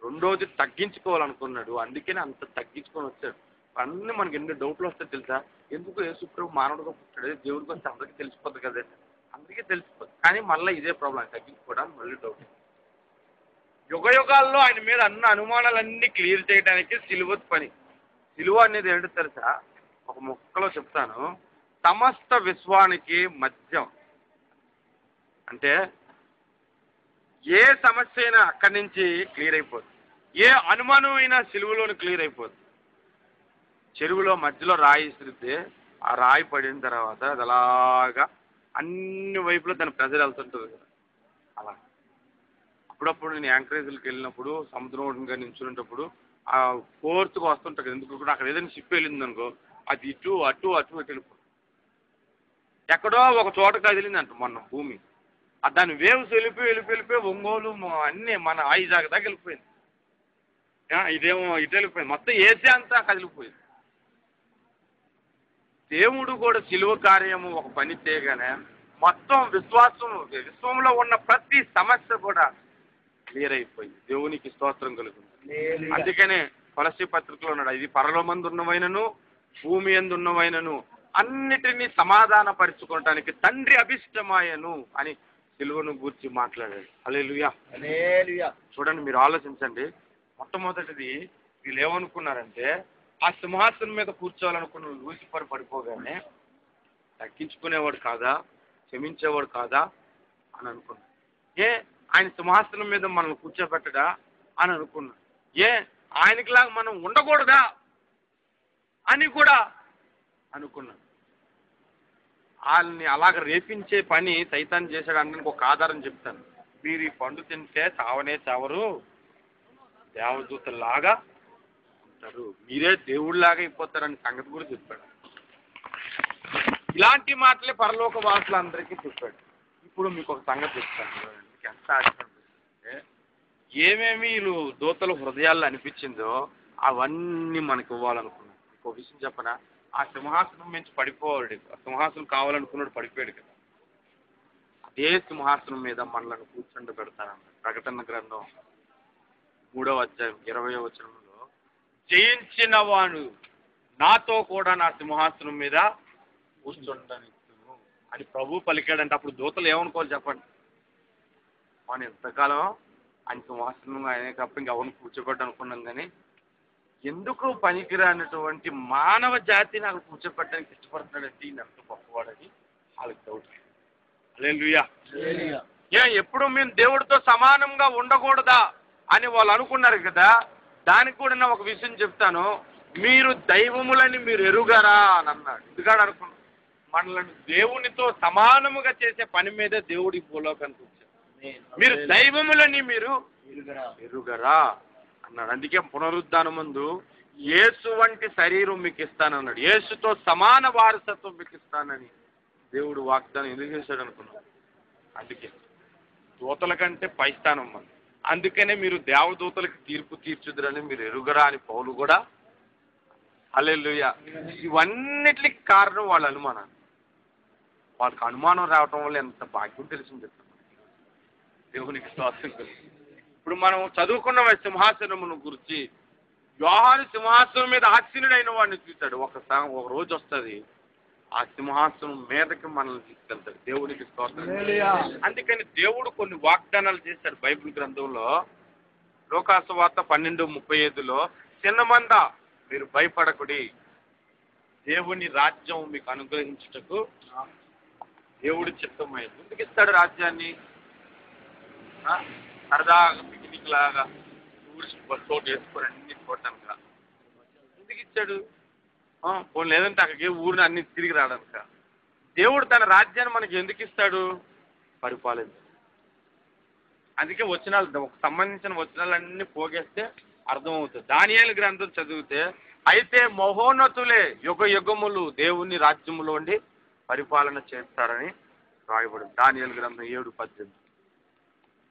Speaker 1: రెండోది తగ్గించుకోవాలనుకున్నాడు. అందుకనే అంత తగ్గించుకొని వచ్చాడు. అన్నీ మనకి ఎన్ని డౌట్లు వస్తాయి తెలుసా? ఎందుకు యేసుప్రభు మానవుడిగా పుట్టాడు, దేవుడికి వస్తే అందరికీ తెలిసిపోద్ది కదా, అందరికీ తెలిసిపోద్ది. కానీ మళ్ళీ ఇదే ప్రాబ్లం, తగ్గించుకోవడానికి మళ్ళీ డౌట్. యుగాల్లో ఆయన మీద అన్న అనుమానాలన్నీ క్లియర్ చేయడానికి సిలువ పని. సిలువ అనేది ఏంటో తెలుసా? ఒక ముక్కలో చెప్తాను. సమస్త విశ్వానికి మధ్యం. అంటే ఏ సమస్య అయినా అక్కడి నుంచి క్లియర్ అయిపోద్ది, ఏ అనుమానం అయినా సిలువలోని క్లియర్ అయిపోద్ది. చెరువులో మధ్యలో రాయి ఇసిరితే ఆ రాయి పడిన తర్వాత అది అలాగా అన్ని వైపులో దాని ప్రెజర్ వెళ్తుంటుంది కదా అలా. అప్పుడప్పుడు నేను యాంకరేజ్లకు వెళ్ళినప్పుడు సముద్రం ఒడ్డుగా నిల్చునేటప్పుడు ఆ ఫోర్స్గా వస్తుంటుంది. ఎందుకు కూడా అక్కడ ఏదైనా షిప్ వెళ్ళింది అనుకో అది ఇటు అటు అటు ఇటు వెళ్ళిపోతుంది. ఎక్కడో ఒక చోట కదిలిందంట మొన్న భూమి, దాని వేవ్స్ వెళ్ళిపోయి ఒంగోలు అన్నీ మన ఐజాగ్ దాకా వెళ్ళిపోయింది. ఇదేమో ఇటు వెళ్ళిపోయింది, మొత్తం ఏసీ అంతా కదిలిపోయింది. దేవుడు కూడా శిలువ కార్యము ఒక పని చేయగానే మొత్తం విశ్వంలో ఉన్న ప్రతి సమస్య కూడా క్లియర్ అయిపోయింది. దేవునికి స్తోత్రం కలుగుతుంది. అందుకనే కొలస్సీ పత్రికలో ఉన్నాడు, ఇది పరలోకమందు ఉన్నవైనను భూమి యందు ఉన్నవైనను అన్నిటినీ సమాధాన పరుచుకోవటానికి తండ్రి అభిష్టమాయను అని సిలువను గూర్చి మాట్లాడాడు. హల్లెలూయా. చూడండి, మీరు ఆలోచించండి. మొట్టమొదటిది వీళ్ళు ఏమనుకున్నారంటే ఆ సింహాసనం మీద కూర్చోవాలనుకున్న లూసిఫర్ పడిపోగానే తగ్గించుకునేవాడు కాదా, క్షమించేవాడు కాదా అని అనుకున్నాడు. ఆయన సింహాసనం మీద మనల్ని కూర్చోబెట్టడా అని అనుకున్నాడు. ఆయనకిలాగా మనం ఉండకూడదా అని కూడా అనుకున్నాడు. వాళ్ళని అలాగ రేపించే పని సైతాన్ చేశాడు అనడానికి ఒక ఆధారం చెప్తాను. మీరు ఈ పండు తింటే చావనే చావరు, దేవదూతలాగా ఉంటారు, మీరే దేవుళ్ళలాగా అయిపోతారని సంగతి కూడా చెప్పాడు. ఇలాంటి మాటలే పరలోక వాసులందరికీ చెప్పాడు. ఇప్పుడు మీకు ఒక సంగతి చెప్తాను, ఎంత ఆశ్చర్యపడుతుందంటే ఏమేమి వీళ్ళు దూతల హృదయాల్లో అనిపించిందో అవన్నీ మనకి ఇవ్వాలనుకున్నాను. ఇంకో విషయం చెప్పనా, ఆ సింహాసనం నుంచి పడిపోవాడు, ఆ సింహాసనం కావాలనుకున్నాడు పడిపోయాడు కదా, అదే సింహాసనం మీద మనల్ని కూర్చుండ పెడతారన్న ప్రకటన గ్రంథం 3వ అధ్యాయం 20వ వచనంలో, జయించిన వాడు నాతో కూడా నా సింహాసనం మీద కూర్చుండనిస్తును అని ప్రభు పలికాడంటే అప్పుడు దూతలు ఏమనుకోవాలి చెప్పండి. మనం ఎంతకాలం ఆయన సింహాసనం ఆయన తప్ప ఇంకెవరిని కూర్చోబెట్టు అనుకున్నాం, కానీ ఎందుకు పనికిరానటువంటి మానవ జాతిని అక్కడ కూర్చోబెట్టడానికి ఇష్టపడుతున్నాడంటే ఈయన ఎంత గొప్పవాడని వాళ్ళకి డౌట్. హల్లెలూయా. ఎప్పుడు మేము దేవుడితో సమానంగా ఉండకూడదా అని వాళ్ళు అనుకున్నారు కదా, దానికి కూడా నేను ఒక విషయం చెప్తాను. మీరు దైవములని మీరు ఎరుగరా అని అన్నాడు. ఎందుకని అనుకున్నాను, మనల్ని దేవునితో సమానముగా చేసే పని మీదే దేవుడి భూలోకానికి వచ్చారు. మీరు దైవములని మీరు ఎరుగరా అన్నాడు. అందుకే పునరుద్ధానం ముందు యేసు వంటి శరీరం మీకు ఇస్తానన్నాడు, యేసుతో సమాన వారసత్వం మీకు ఇస్తానని దేవుడు వాగ్దానం ఎందుకు చేశాడు అనుకున్నాడు. అందుకే దూతల కంటే పై స్థానం మనం, అందుకనే మీరు దేవదూతలకు తీర్పు తీర్చుదురని మీరు ఎరుగరా అని పౌలు కూడా. హల్లెలూయా. ఇవన్నిటికి కారణం వాళ్ళ అనుమానం. వాళ్ళకి అనుమానం రావటం వల్ల ఎంత భాగ్యం తెలిసింది చెప్తాను. దేవునికి స్తోత్రం. ఇప్పుడు మనం చదువుకున్న సింహాసనమును గురించి, యోహాను సింహాసనం మీద ఆసీనుడైన వాడిని చూశాడు. ఒక రోజు వస్తుంది ఆ సింహాసనం మీదకి మనల్ని తీసుకెళ్తాడు. దేవునికి స్తోత్రం. అందుకని దేవుడు కొన్ని వాగ్దానాలు చేశాడు బైబిల్ గ్రంథంలో. లోకాసు వార్త 12:35లో, చిన్నమంద మీరు భయపడకుడి, దేవుని రాజ్యం మీకు అనుగ్రహించుటకు దేవుడి చిత్తమైంది. ఎందుకు ఇస్తాడు రాజ్యాన్ని? సరదాగా పిక్నిక్ లాగా టూరిస్ట్ బస్ ఒకటి వేసుకొని అన్ని చూడటానిక ఎందుకు ఇచ్చాడు? పోనీ లేదంటే అక్కడికి ఊరిని అన్ని తిరిగి రావడానిక. దేవుడు తన రాజ్యాన్ని మనకి ఎందుకు ఇస్తాడు? పరిపాలించాడు. అందుకే వచనాలు సంబంధించిన వచనాలన్నీ పోగేస్తే అర్థమవుతుంది. దానియేలు గ్రంథం చదివితే, అయితే మహోన్నతులే యుగ యుగములు దేవుని రాజ్యములో ఉండి పరిపాలన చేస్తారని రాయబడింది. దానియేలు గ్రంథం 7:18.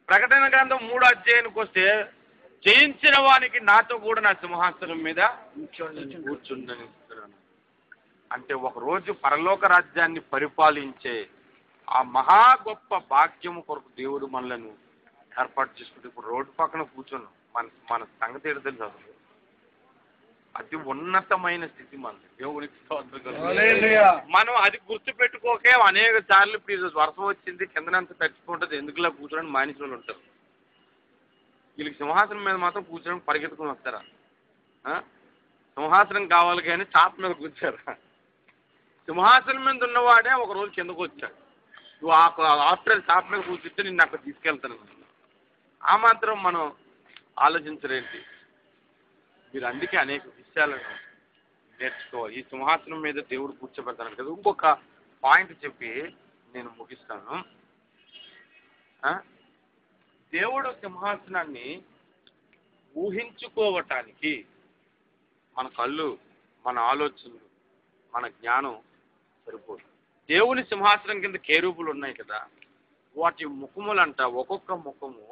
Speaker 1: ప్రకటన గ్రంథం 3వ అధ్యాయానికి వస్తే, జయించిన వానికి నాతో కూడా నా సింహాసనం మీద కూర్చుండనిస్తున్నాను. అంటే ఒకరోజు పరలోక రాజ్యాన్ని పరిపాలించే ఆ మహా గొప్ప భాగ్యము కొరకు దేవుడు మనలను ఏర్పాటు చేసుకుంటే, ఇప్పుడు రోడ్డు పక్కన కూర్చున్నాం, మన సంగతి ఏదో తెలుసు, అతి ఉన్నతమైన స్థితి మనది. దేవునికి మనం అది గుర్తుపెట్టుకోకే అనేక సార్లు ఇప్పుడు వర్షం వచ్చింది కిందనంత తడిచిపోతుంది ఎందుకులా కూర్చోడానికి మానేసిన వాళ్ళు ఉంటారు. వీళ్ళకి సింహాసనం మీద మాత్రం కూర్చోడానికి పరిగెత్తుకుని వస్తారా? సింహాసనం కావాలి కానీ చాప మీద కూర్చారా? సింహాసనం మీద ఉన్నవాడే ఒకరోజు కిందకు వచ్చాడు, నువ్వు ఆఫ్టర్ చాప మీద కూర్చుంటే నిన్ను అక్కడ తీసుకెళ్తాను. ఆ మాత్రం మనం ఆలోచించరేంటి? మీరు అందుకే అనేక విషయాలను నేర్చుకోవాలి. ఈ సింహాసనం మీద దేవుడు కూర్చోబెడతాను కదా. ఇంకొక పాయింట్ చెప్పి నేను ముగిస్తాను. దేవుడు సింహాసనాన్ని ఊహించుకోవటానికి మన కళ్ళు, మన ఆలోచనలు, మన జ్ఞానం సరిపోదు. దేవుని సింహాసనం కింద కేరూపులు ఉన్నాయి కదా, వాటి ముఖములంట, ఒక్కొక్క ముఖము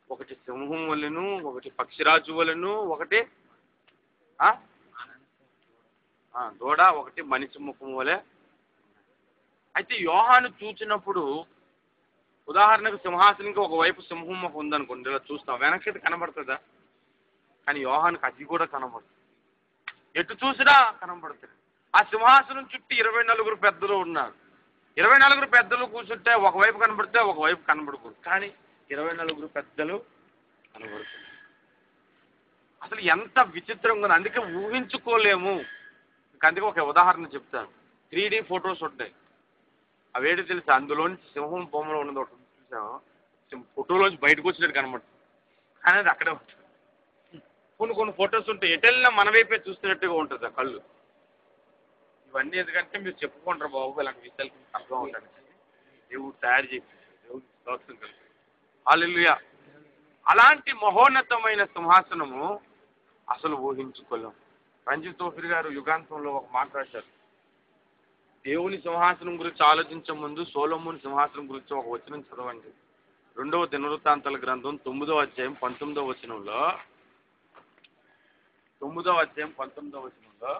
Speaker 1: ఒకటి సింహం వలెను, ఒకటి పక్షిరాజు వలెను, ఒకటి దూడ, ఒకటి మనిషి ముఖం వలె. అయితే యోహాను చూసినప్పుడు ఉదాహరణకు సింహాసనానికి ఒకవైపు సింహం ముఖం ఉందనుకోండి, ఇలా చూస్తాం, వెనక్కి కనబడుతుందా? కానీ యోహానికి అది కూడా కనబడుతుంది. ఎటు చూసినా కనబడుతుంది. ఆ సింహాసనం చుట్టూ 24 పెద్దలు ఉన్నారు. 24 పెద్దలు కూర్చుంటే ఒకవైపు కనబడితే ఒకవైపు కనబడకూడదు, కానీ 24 పెద్దలు కనబడుతుంది. అసలు ఎంత విచిత్రంగా ఉంది. అందుకే ఊహించుకోలేము. అందుకే ఒక ఉదాహరణ చెప్తాను. 3D ఫొటోస్ ఉంటాయి. అవేంటి తెలుసా? అందులోంచి సింహం బొమ్మలో ఉన్నది ఒకటి చూసాము, ఫోటోలోంచి బయటకు వచ్చినట్టు కనబడుతుంది, కానీ అది అక్కడే ఉంటుంది. కొన్ని ఫొటోస్ ఉంటాయి, ఎటెల్లా మన వైపే చూస్తున్నట్టుగా ఉంటుంది ఆ కళ్ళు. ఇవన్నీ ఎందుకంటే మీరు చెప్పుకుంటారు బాబు, ఇలాంటి విషయాలు అర్థం అవుతాను. దేవుడు తయారు చేసి దేవుడు స్తోత్రం కలిగి హల్లెలూయా. అలాంటి మహోన్నతమైన సింహాసనము అసలు ఊహించుకోలేం. రంజిత్ తోఫిర్ గారు యుగాంతంలో ఒక మాట రాశారు. దేవుని సింహాసనం గురించి ఆలోచించే ముందు సొలొమోను సింహాసనం గురించి ఒక వచనం చదవండి. 2వ దినవృత్తాంతాల గ్రంథం 9వ అధ్యాయం 19వ వచనంలో, 9వ అధ్యాయం 19వ వచనంలో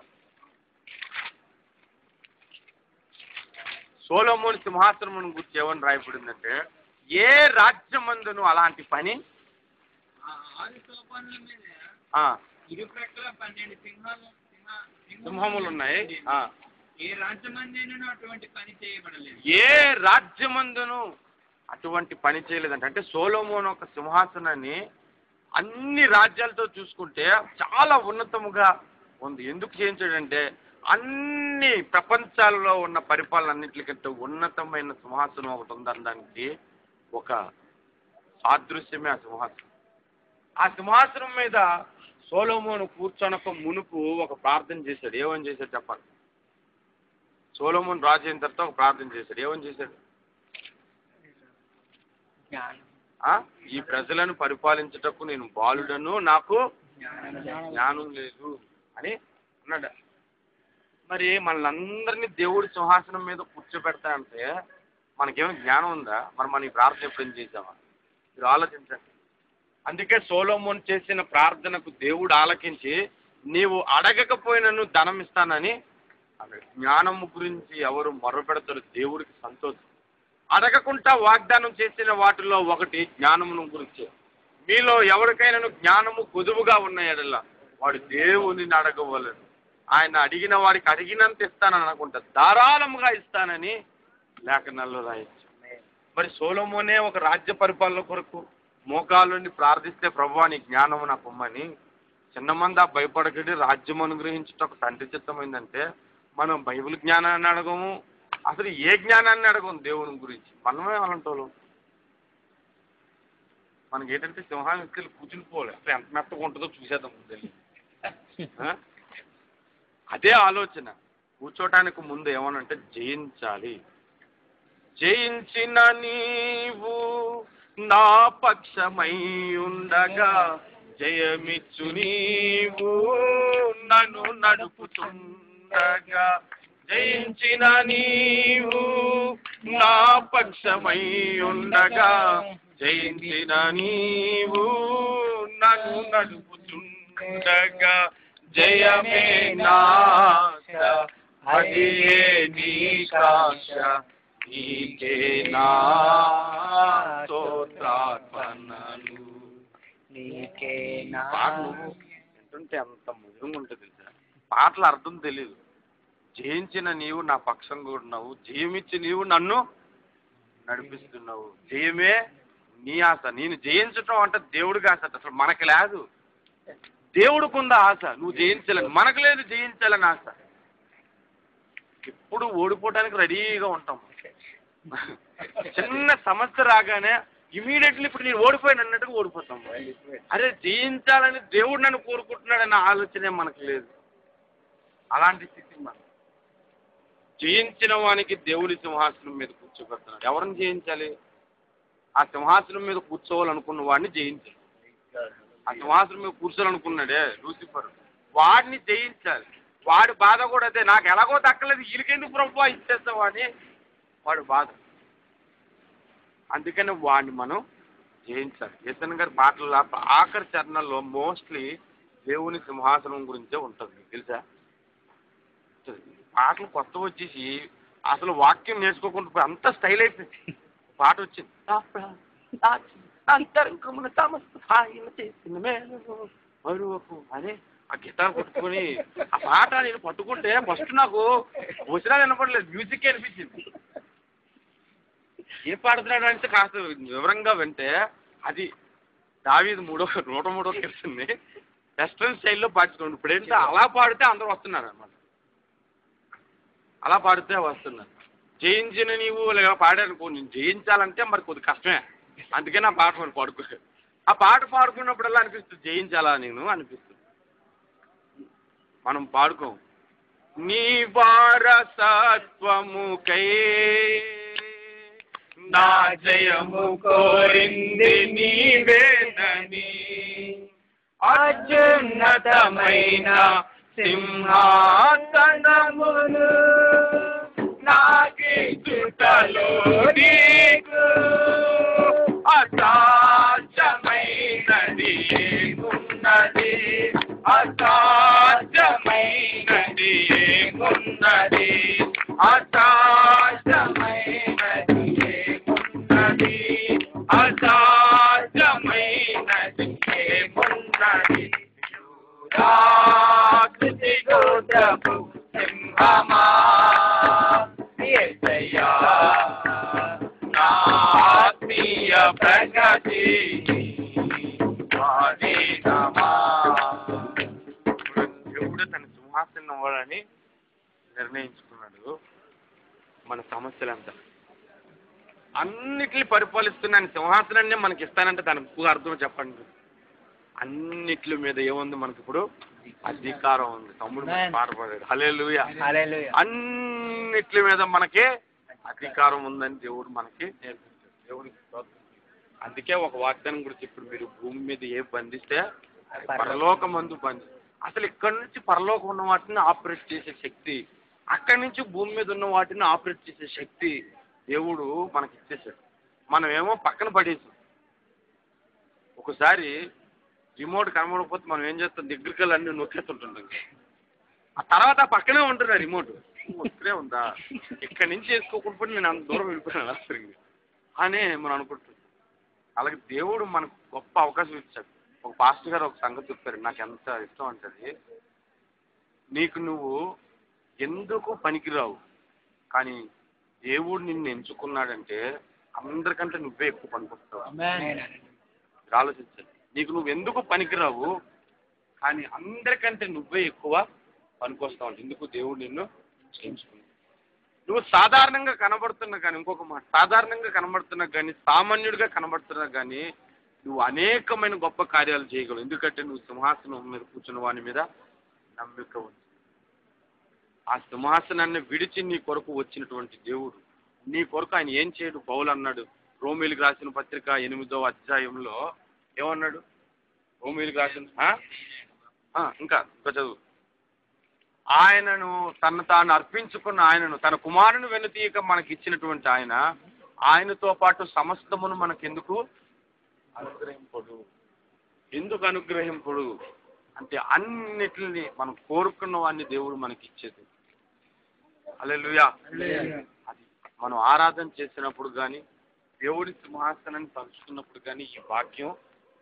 Speaker 1: సొలొమోను సింహాసనం గురించి ఏమని రాయబడిందంటే, ఏ రాజ్యమందును అలాంటి పని సింహములు ఉన్నాయి,
Speaker 3: ఏ రాజ్యమందును అటువంటి పని చేయబడలేదు.
Speaker 1: ఏ రాజ్యమందును అటువంటి పని చేయలేదంట. అంటే సొలొమోను ఒక సింహాసనాన్ని అన్ని రాజ్యాలతో చూసుకుంటే చాలా ఉన్నతముగా ఉంది. ఎందుకు చేయించాడంటే అన్ని ప్రపంచాలలో ఉన్న పరిపాలన అన్నింటికంటే ఉన్నతమైన సింహాసనం ఒకటి ఉందనడానికి ఒక సాదృశ్యమే ఆ సింహాసనం. ఆ సింహాసనం మీద సొలొమోను కూర్చొనక మునుపు ఒక ప్రార్థన చేశాడు. ఏమని చేశాడు చెప్పాలి? సొలొమోను రాజు అయిన తర్వాత ఒక ప్రార్థన చేశాడు. ఏమని చేశాడు? ఈ ప్రజలను పరిపాలించుటకు నేను బాలుడను, నాకు జ్ఞానం లేదు అని అన్నాడు. మరి మనల్ని దేవుడి సింహాసనం మీద కూర్చోబెడతా అంటే మనకేమైనా జ్ఞానం ఉందా? మరి మనం ఈ ప్రార్థన ఎప్పుడేం చేసామా? మీరు ఆలోచించండి. అందుకే సొలొమోను చేసిన ప్రార్థనకు దేవుడు ఆలకించి, నీవు అడగకపోయినను ధనం ఇస్తానని అన్నాడు. జ్ఞానము గురించి ఎవరు మొర్రపెడతారు? దేవుడికి సంతోషం. అడగకుండా వాగ్దానం చేసిన వాటిలో ఒకటి జ్ఞానమును గురించి. మీలో ఎవరికైనా జ్ఞానము కొదువుగా ఉన్న ఎడల వాడు దేవుని అడగవలెను. ఆయన అడిగిన వారికి అడిగినంత ఇస్తానని అనుకుంటా, ధారాళముగా ఇస్తానని లేఖనాల్లో రాయొచ్చు. మరి సొలొమోనే ఒక రాజ్య పరిపాలన కొరకు మోకాళ్ళుండి ప్రార్థిస్తే, ప్రభువా నీ జ్ఞానము నాకు ఇమ్మని, చిన్నమందా భయపడకడి రాజ్యం అనుగ్రహించుటకు తండ్రి చిత్తమైందంటే మనం బైబిల్ జ్ఞానాన్ని అడగము, అసలు ఏ జ్ఞానాన్ని అడగము దేవుని గురించి. మనమే అలాంటోళ్ళు. మనకి ఏంటంటే సింహాన్ని ఇస్తే కూర్చునిపోలే, అసలు ఎంత మెత్తగా ఉంటుందో చూసేద్దాం ముందు. అదే ఆలోచన. కూర్చోటానికి ముందు ఏమనంటే జయించాలి. జయించిన నీవు నా పక్షమై ఉండగా, జయమిచ్చు నీవు నన్ను నడుపుతుండగా, జయించిన నీవు నా పక్షమై ఉండగా, జయించిన నీవు నన్ను నడుపుతుండగా, జయమే నాశ అదియే నీకాశ, నీకే నా స్తోత్రార్పణలు.
Speaker 2: నీకే నా
Speaker 1: ఏంటంటే అంత మధురంగా ఉంటుంది తెలుసా? పాటల అర్థం తెలీదు. జయించిన నీవు నా పక్షంగా ఉన్నావు, జయమిచ్చి నీవు నన్ను నడిపిస్తున్నావు. జయమే నీ ఆశ. నేను జయించటం అంటే దేవుడికి ఆశ. అసలు మనకు లేదు, దేవుడికి ఉందా ఆశ నువ్వు జయించాలని. మనకు లేదు జయించాలని ఆశ. ఎప్పుడు ఓడిపోవడానికి రెడీగా ఉంటాం. చిన్న సమస్య రాగానే ఇమీడియట్లీ ఇప్పుడు నేను ఓడిపోయాను అన్నట్టుగా ఓడిపోతాం. అరే జయించాలని దేవుడు నన్ను కోరుకుంటున్నాడన్న ఆలోచనే మనకు లేదు. అలాంటి స్థితి మనం. జయించిన వానికి దేవుడి సింహాసనం మీద కూర్చోబెడుతున్నాడు. ఎవరిని జయించాలి? ఆ సింహాసనం మీద కూర్చోవాలనుకున్న వాడిని జయించాలి. ఆ సింహాసనం మీద కూర్చోవాలనుకున్నాడే లూసిఫర్, వాడిని జయించాలి. వాడి బాధ కూడా అదే, నాకు ఎలాగో దక్కలేదు, వీళ్ళకెందుకు ప్రభు ఇచ్చేస్తావా అని వాడు బాధ. అందుకని వాడిని మనం జయించాలి. యేసన్ గారి పాటల ఆఖరి చరణంలో మోస్ట్లీ దేవుని సింహాసనం గురించే ఉంటుంది, మీకు తెలుసా? పాటలు కొత్త వచ్చేసి అసలు వాక్యం నేర్చుకోకుండా అంత స్టైల్ అయిపోయింది. పాట వచ్చింది, అంతరంగమున సమస్త ఆయన చేసిన మేలు మరువకు అనే ఆ గిటార్ పట్టుకొని ఆ పాట నేను పట్టుకుంటే ఫస్ట్ నాకు వచ్చినా వినపడలేదు, మ్యూజిక్ అనిపించింది. ఏ పాడుతున్నాడు అంటే కాస్త వివరంగా వింటే అది దావీదు 103వ కీర్తనని వెస్ట్రన్ స్టైల్లో పాడుతున్నాడు. ఇప్పుడు ఏంటంటే అలా పాడితే అందరూ వస్తున్నారు అన్నమాట, అలా పాడితే వస్తున్నారు. జయించిన నీవు లేదా పాడానుకో, నేను జయించాలంటే మరి కొద్ది కష్టమే. అందుకని ఆ పాట మనం పాడుకో, ఆ పాట పాడుకున్నప్పుడల్లా అనిపిస్తుంది జయించాలా నేను అనిపిస్తుంది. మనం పాడుకోం. నీ వారసత్వముకై నా జయము కోరింది నీవేనని, అత్యున్నతమైన సింహాసనమును నాకిచ్చుటలో నీకు అసాధ్యమైనది ఏమున్నది, అసాధ్యమైనది ఏమున్నది, అసాధ్యమైనది ఏమున్నది, అసాధ్యమైనది ఏమున్నది. రాజు సింహమా యేసయ్యా నా ఆత్మీయ ప్రగతి దేవుడు తన సింహాసనం అవ్వాలని నిర్ణయించుకున్నాడు. మన సమస్యలంతా అన్నిటిని పరిపాలిస్తున్న ఆయన సింహాసనాన్ని మనకి ఇస్తానంటే దానికి ఎక్కువ అర్థం చెప్పండి. అన్నిట్ల మీద ఏముంది మనకి ఇప్పుడు? అధికారం ఉంది. తమ్ముడు పాటపడాడు, హల్లెలూయా. అన్నిట్ల మీద మనకి అధికారం ఉందని దేవుడు మనకి నేర్పించాడు. దేవుడికి అందుకే ఒక వాగ్దానం గురించి ఇప్పుడు మీరు భూమి మీద ఏ బంధిస్తే పరలోకమందు బంధి. అసలు ఇక్కడ నుంచి పరలోకం ఉన్న వాటిని ఆపరేట్ చేసే శక్తి, అక్కడి నుంచి భూమి మీద ఉన్న వాటిని ఆపరేట్ చేసే శక్తి దేవుడు మనకి ఇచ్చేసాడు. మనమేమో పక్కన పడేసాం. ఒకసారి రిమోట్ కనబడకపోతే మనం ఏం చేస్తాం, దగ్గరికి వెళ్ళి అన్ని నొక్కేస్తుంటుంటాం. ఆ తర్వాత పక్కనే ఉంటుంది రిమోట్, ఇక్కడే ఉందా, ఇక్కడి నుంచి వేసుకోకుండా నేను అంత దూరం వెళ్ళిపోయాను అసలు అని మనం అనుకుంటున్నాం. అలాగే దేవుడు మనకు గొప్ప అవకాశం ఇచ్చాడు. ఒక పాస్టర్ గారు ఒక సంగతి చెప్పారు, నాకు ఎంత ఇష్టం అంటది, నీకు నువ్వు ఎందుకు పనికిరావు, కానీ దేవుడు నిన్ను ఎంచుకున్నాడంటే అందరికంటే నువ్వే ఎక్కువ పనికొస్తావు. ఆలోచించాలి. నీకు నువ్వు ఎందుకు పనికిరావు, కానీ అందరికంటే నువ్వే ఎక్కువ పనికొస్తావు అంటే ఎందుకు దేవుడు నిన్ను ఎంచుకున్నాడు. నువ్వు సాధారణంగా కనబడుతున్నా కానీ, ఇంకొక మాట, సాధారణంగా కనబడుతున్నా కానీ, సామాన్యుడిగా కనబడుతున్నా కానీ నువ్వు అనేకమైన గొప్ప కార్యాలు చేయగలవు. ఎందుకంటే నువ్వు సింహాసనం మీద కూర్చున్న వాని మీద నమ్మిక ఉంది. ఆ సింహాసనాన్ని విడిచి నీ కొరకు వచ్చినటువంటి దేవుడు నీ కొరకు ఆయన ఏం చేయడు. పౌలు అన్నాడు రోమీయులకు రాసిన పత్రిక 8వ అధ్యాయంలో ఏమన్నాడు? రోమీయులకు రాసిన ఇంకా చదువు. ఆయనను తాను అర్పించుకున్న ఆయనను, తన కుమారుని వెనుతీయక మనకి ఇచ్చినటువంటి ఆయనతో పాటు సమస్తమును మనకెందుకు అనుగ్రహింపడు. ఎందుకు అనుగ్రహింపడు అంటే అన్నిటిని మనం కోరుకున్న వాడిని దేవుడు మనకి ఇచ్చేది. హల్లెలూయా. అది మనం ఆరాధన చేసినప్పుడు కానీ, దేవుడి సింహాసనాన్ని తలుచుకున్నప్పుడు కానీ ఈ వాక్యం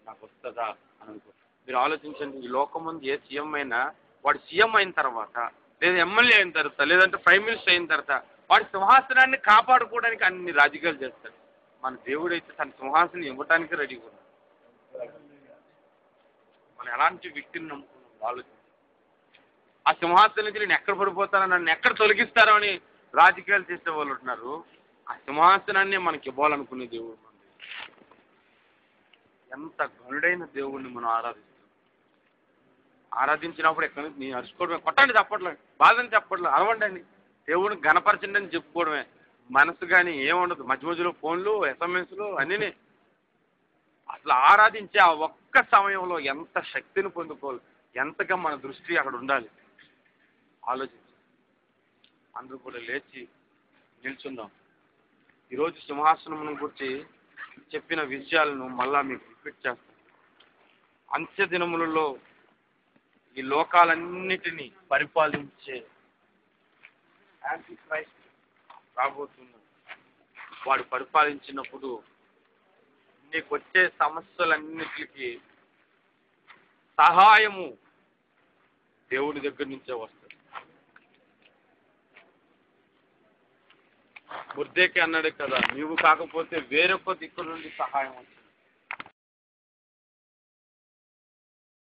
Speaker 1: నాకు వస్తుందా అని అనుకో. మీరు ఆలోచించండి, ఈ లోకం ముందు ఏ సీఎం అయినా వాడు సీఎం అయిన తర్వాత, లేదా ఎమ్మెల్యే అయిన తర్వాత, లేదంటే ప్రైమ్ మినిస్టర్ అయిన తర్వాత వాడి సింహాసనాన్ని కాపాడుకోవడానికి అన్ని రాజకీయాలు చేస్తాడు. మన దేవుడైతే తన సింహాసనం ఇవ్వటానికి రెడీగా ఉన్నాడు. మనం ఎలాంటి వ్యక్తిని నమ్ముకున్నాం ఆలోచించి. ఆ సింహాసనం నుంచి నేను ఎక్కడ పడిపోతానో, నన్ను ఎక్కడ తొలగిస్తారో అని రాజకీయాలు చేసే వాళ్ళు ఉంటున్నారు. ఆ సింహాసనాన్ని మనకి ఇవ్వాలనుకునే దేవుడు మనది. ఎంత గనుడైన దేవుడిని మనం ఆరాధిస్తాం. ఆరాధించినప్పుడు ఎక్కడి నుంచి నీ అరుచుకోవడమే, కొట్టండి చప్పట్లు, బాధని చప్పట్లు, అరవండి, దేవుడిని గణపరచండి అని చెప్పుకోవడమే. మనసు కానీ ఏముండదు, మధ్య మధ్యలో ఫోన్లు ఎస్ఎంఎస్లు అన్నీ. అసలు ఆరాధించే ఆ ఒక్క సమయంలో ఎంత శక్తిని పొందుకోవాలి, ఎంతగా మన దృష్టి అక్కడ ఉండాలి ఆలోచించి. అందరూ కూడా లేచి నిల్చుందాం. ఈరోజు సింహాసనం గురించి చెప్పిన విషయాలను మళ్ళా మీకు రిపీట్ చేస్తాను. అంత్య దినములలో ఈ లోకాలన్నిటినీ పరిపాలించే యాంటీ క్రైస్ట్ రాబోతున్నాడు. వాడు పరిపాలించినప్పుడు నీకు వచ్చే సమస్యలన్నిటికీ సహాయము దేవుడి దగ్గర నుంచే వస్తుంది. మొర్దెకై అన్నాడు కదా, నీవు కాకపోతే వేరొక దిక్కు నుండి సహాయం వస్తుంది.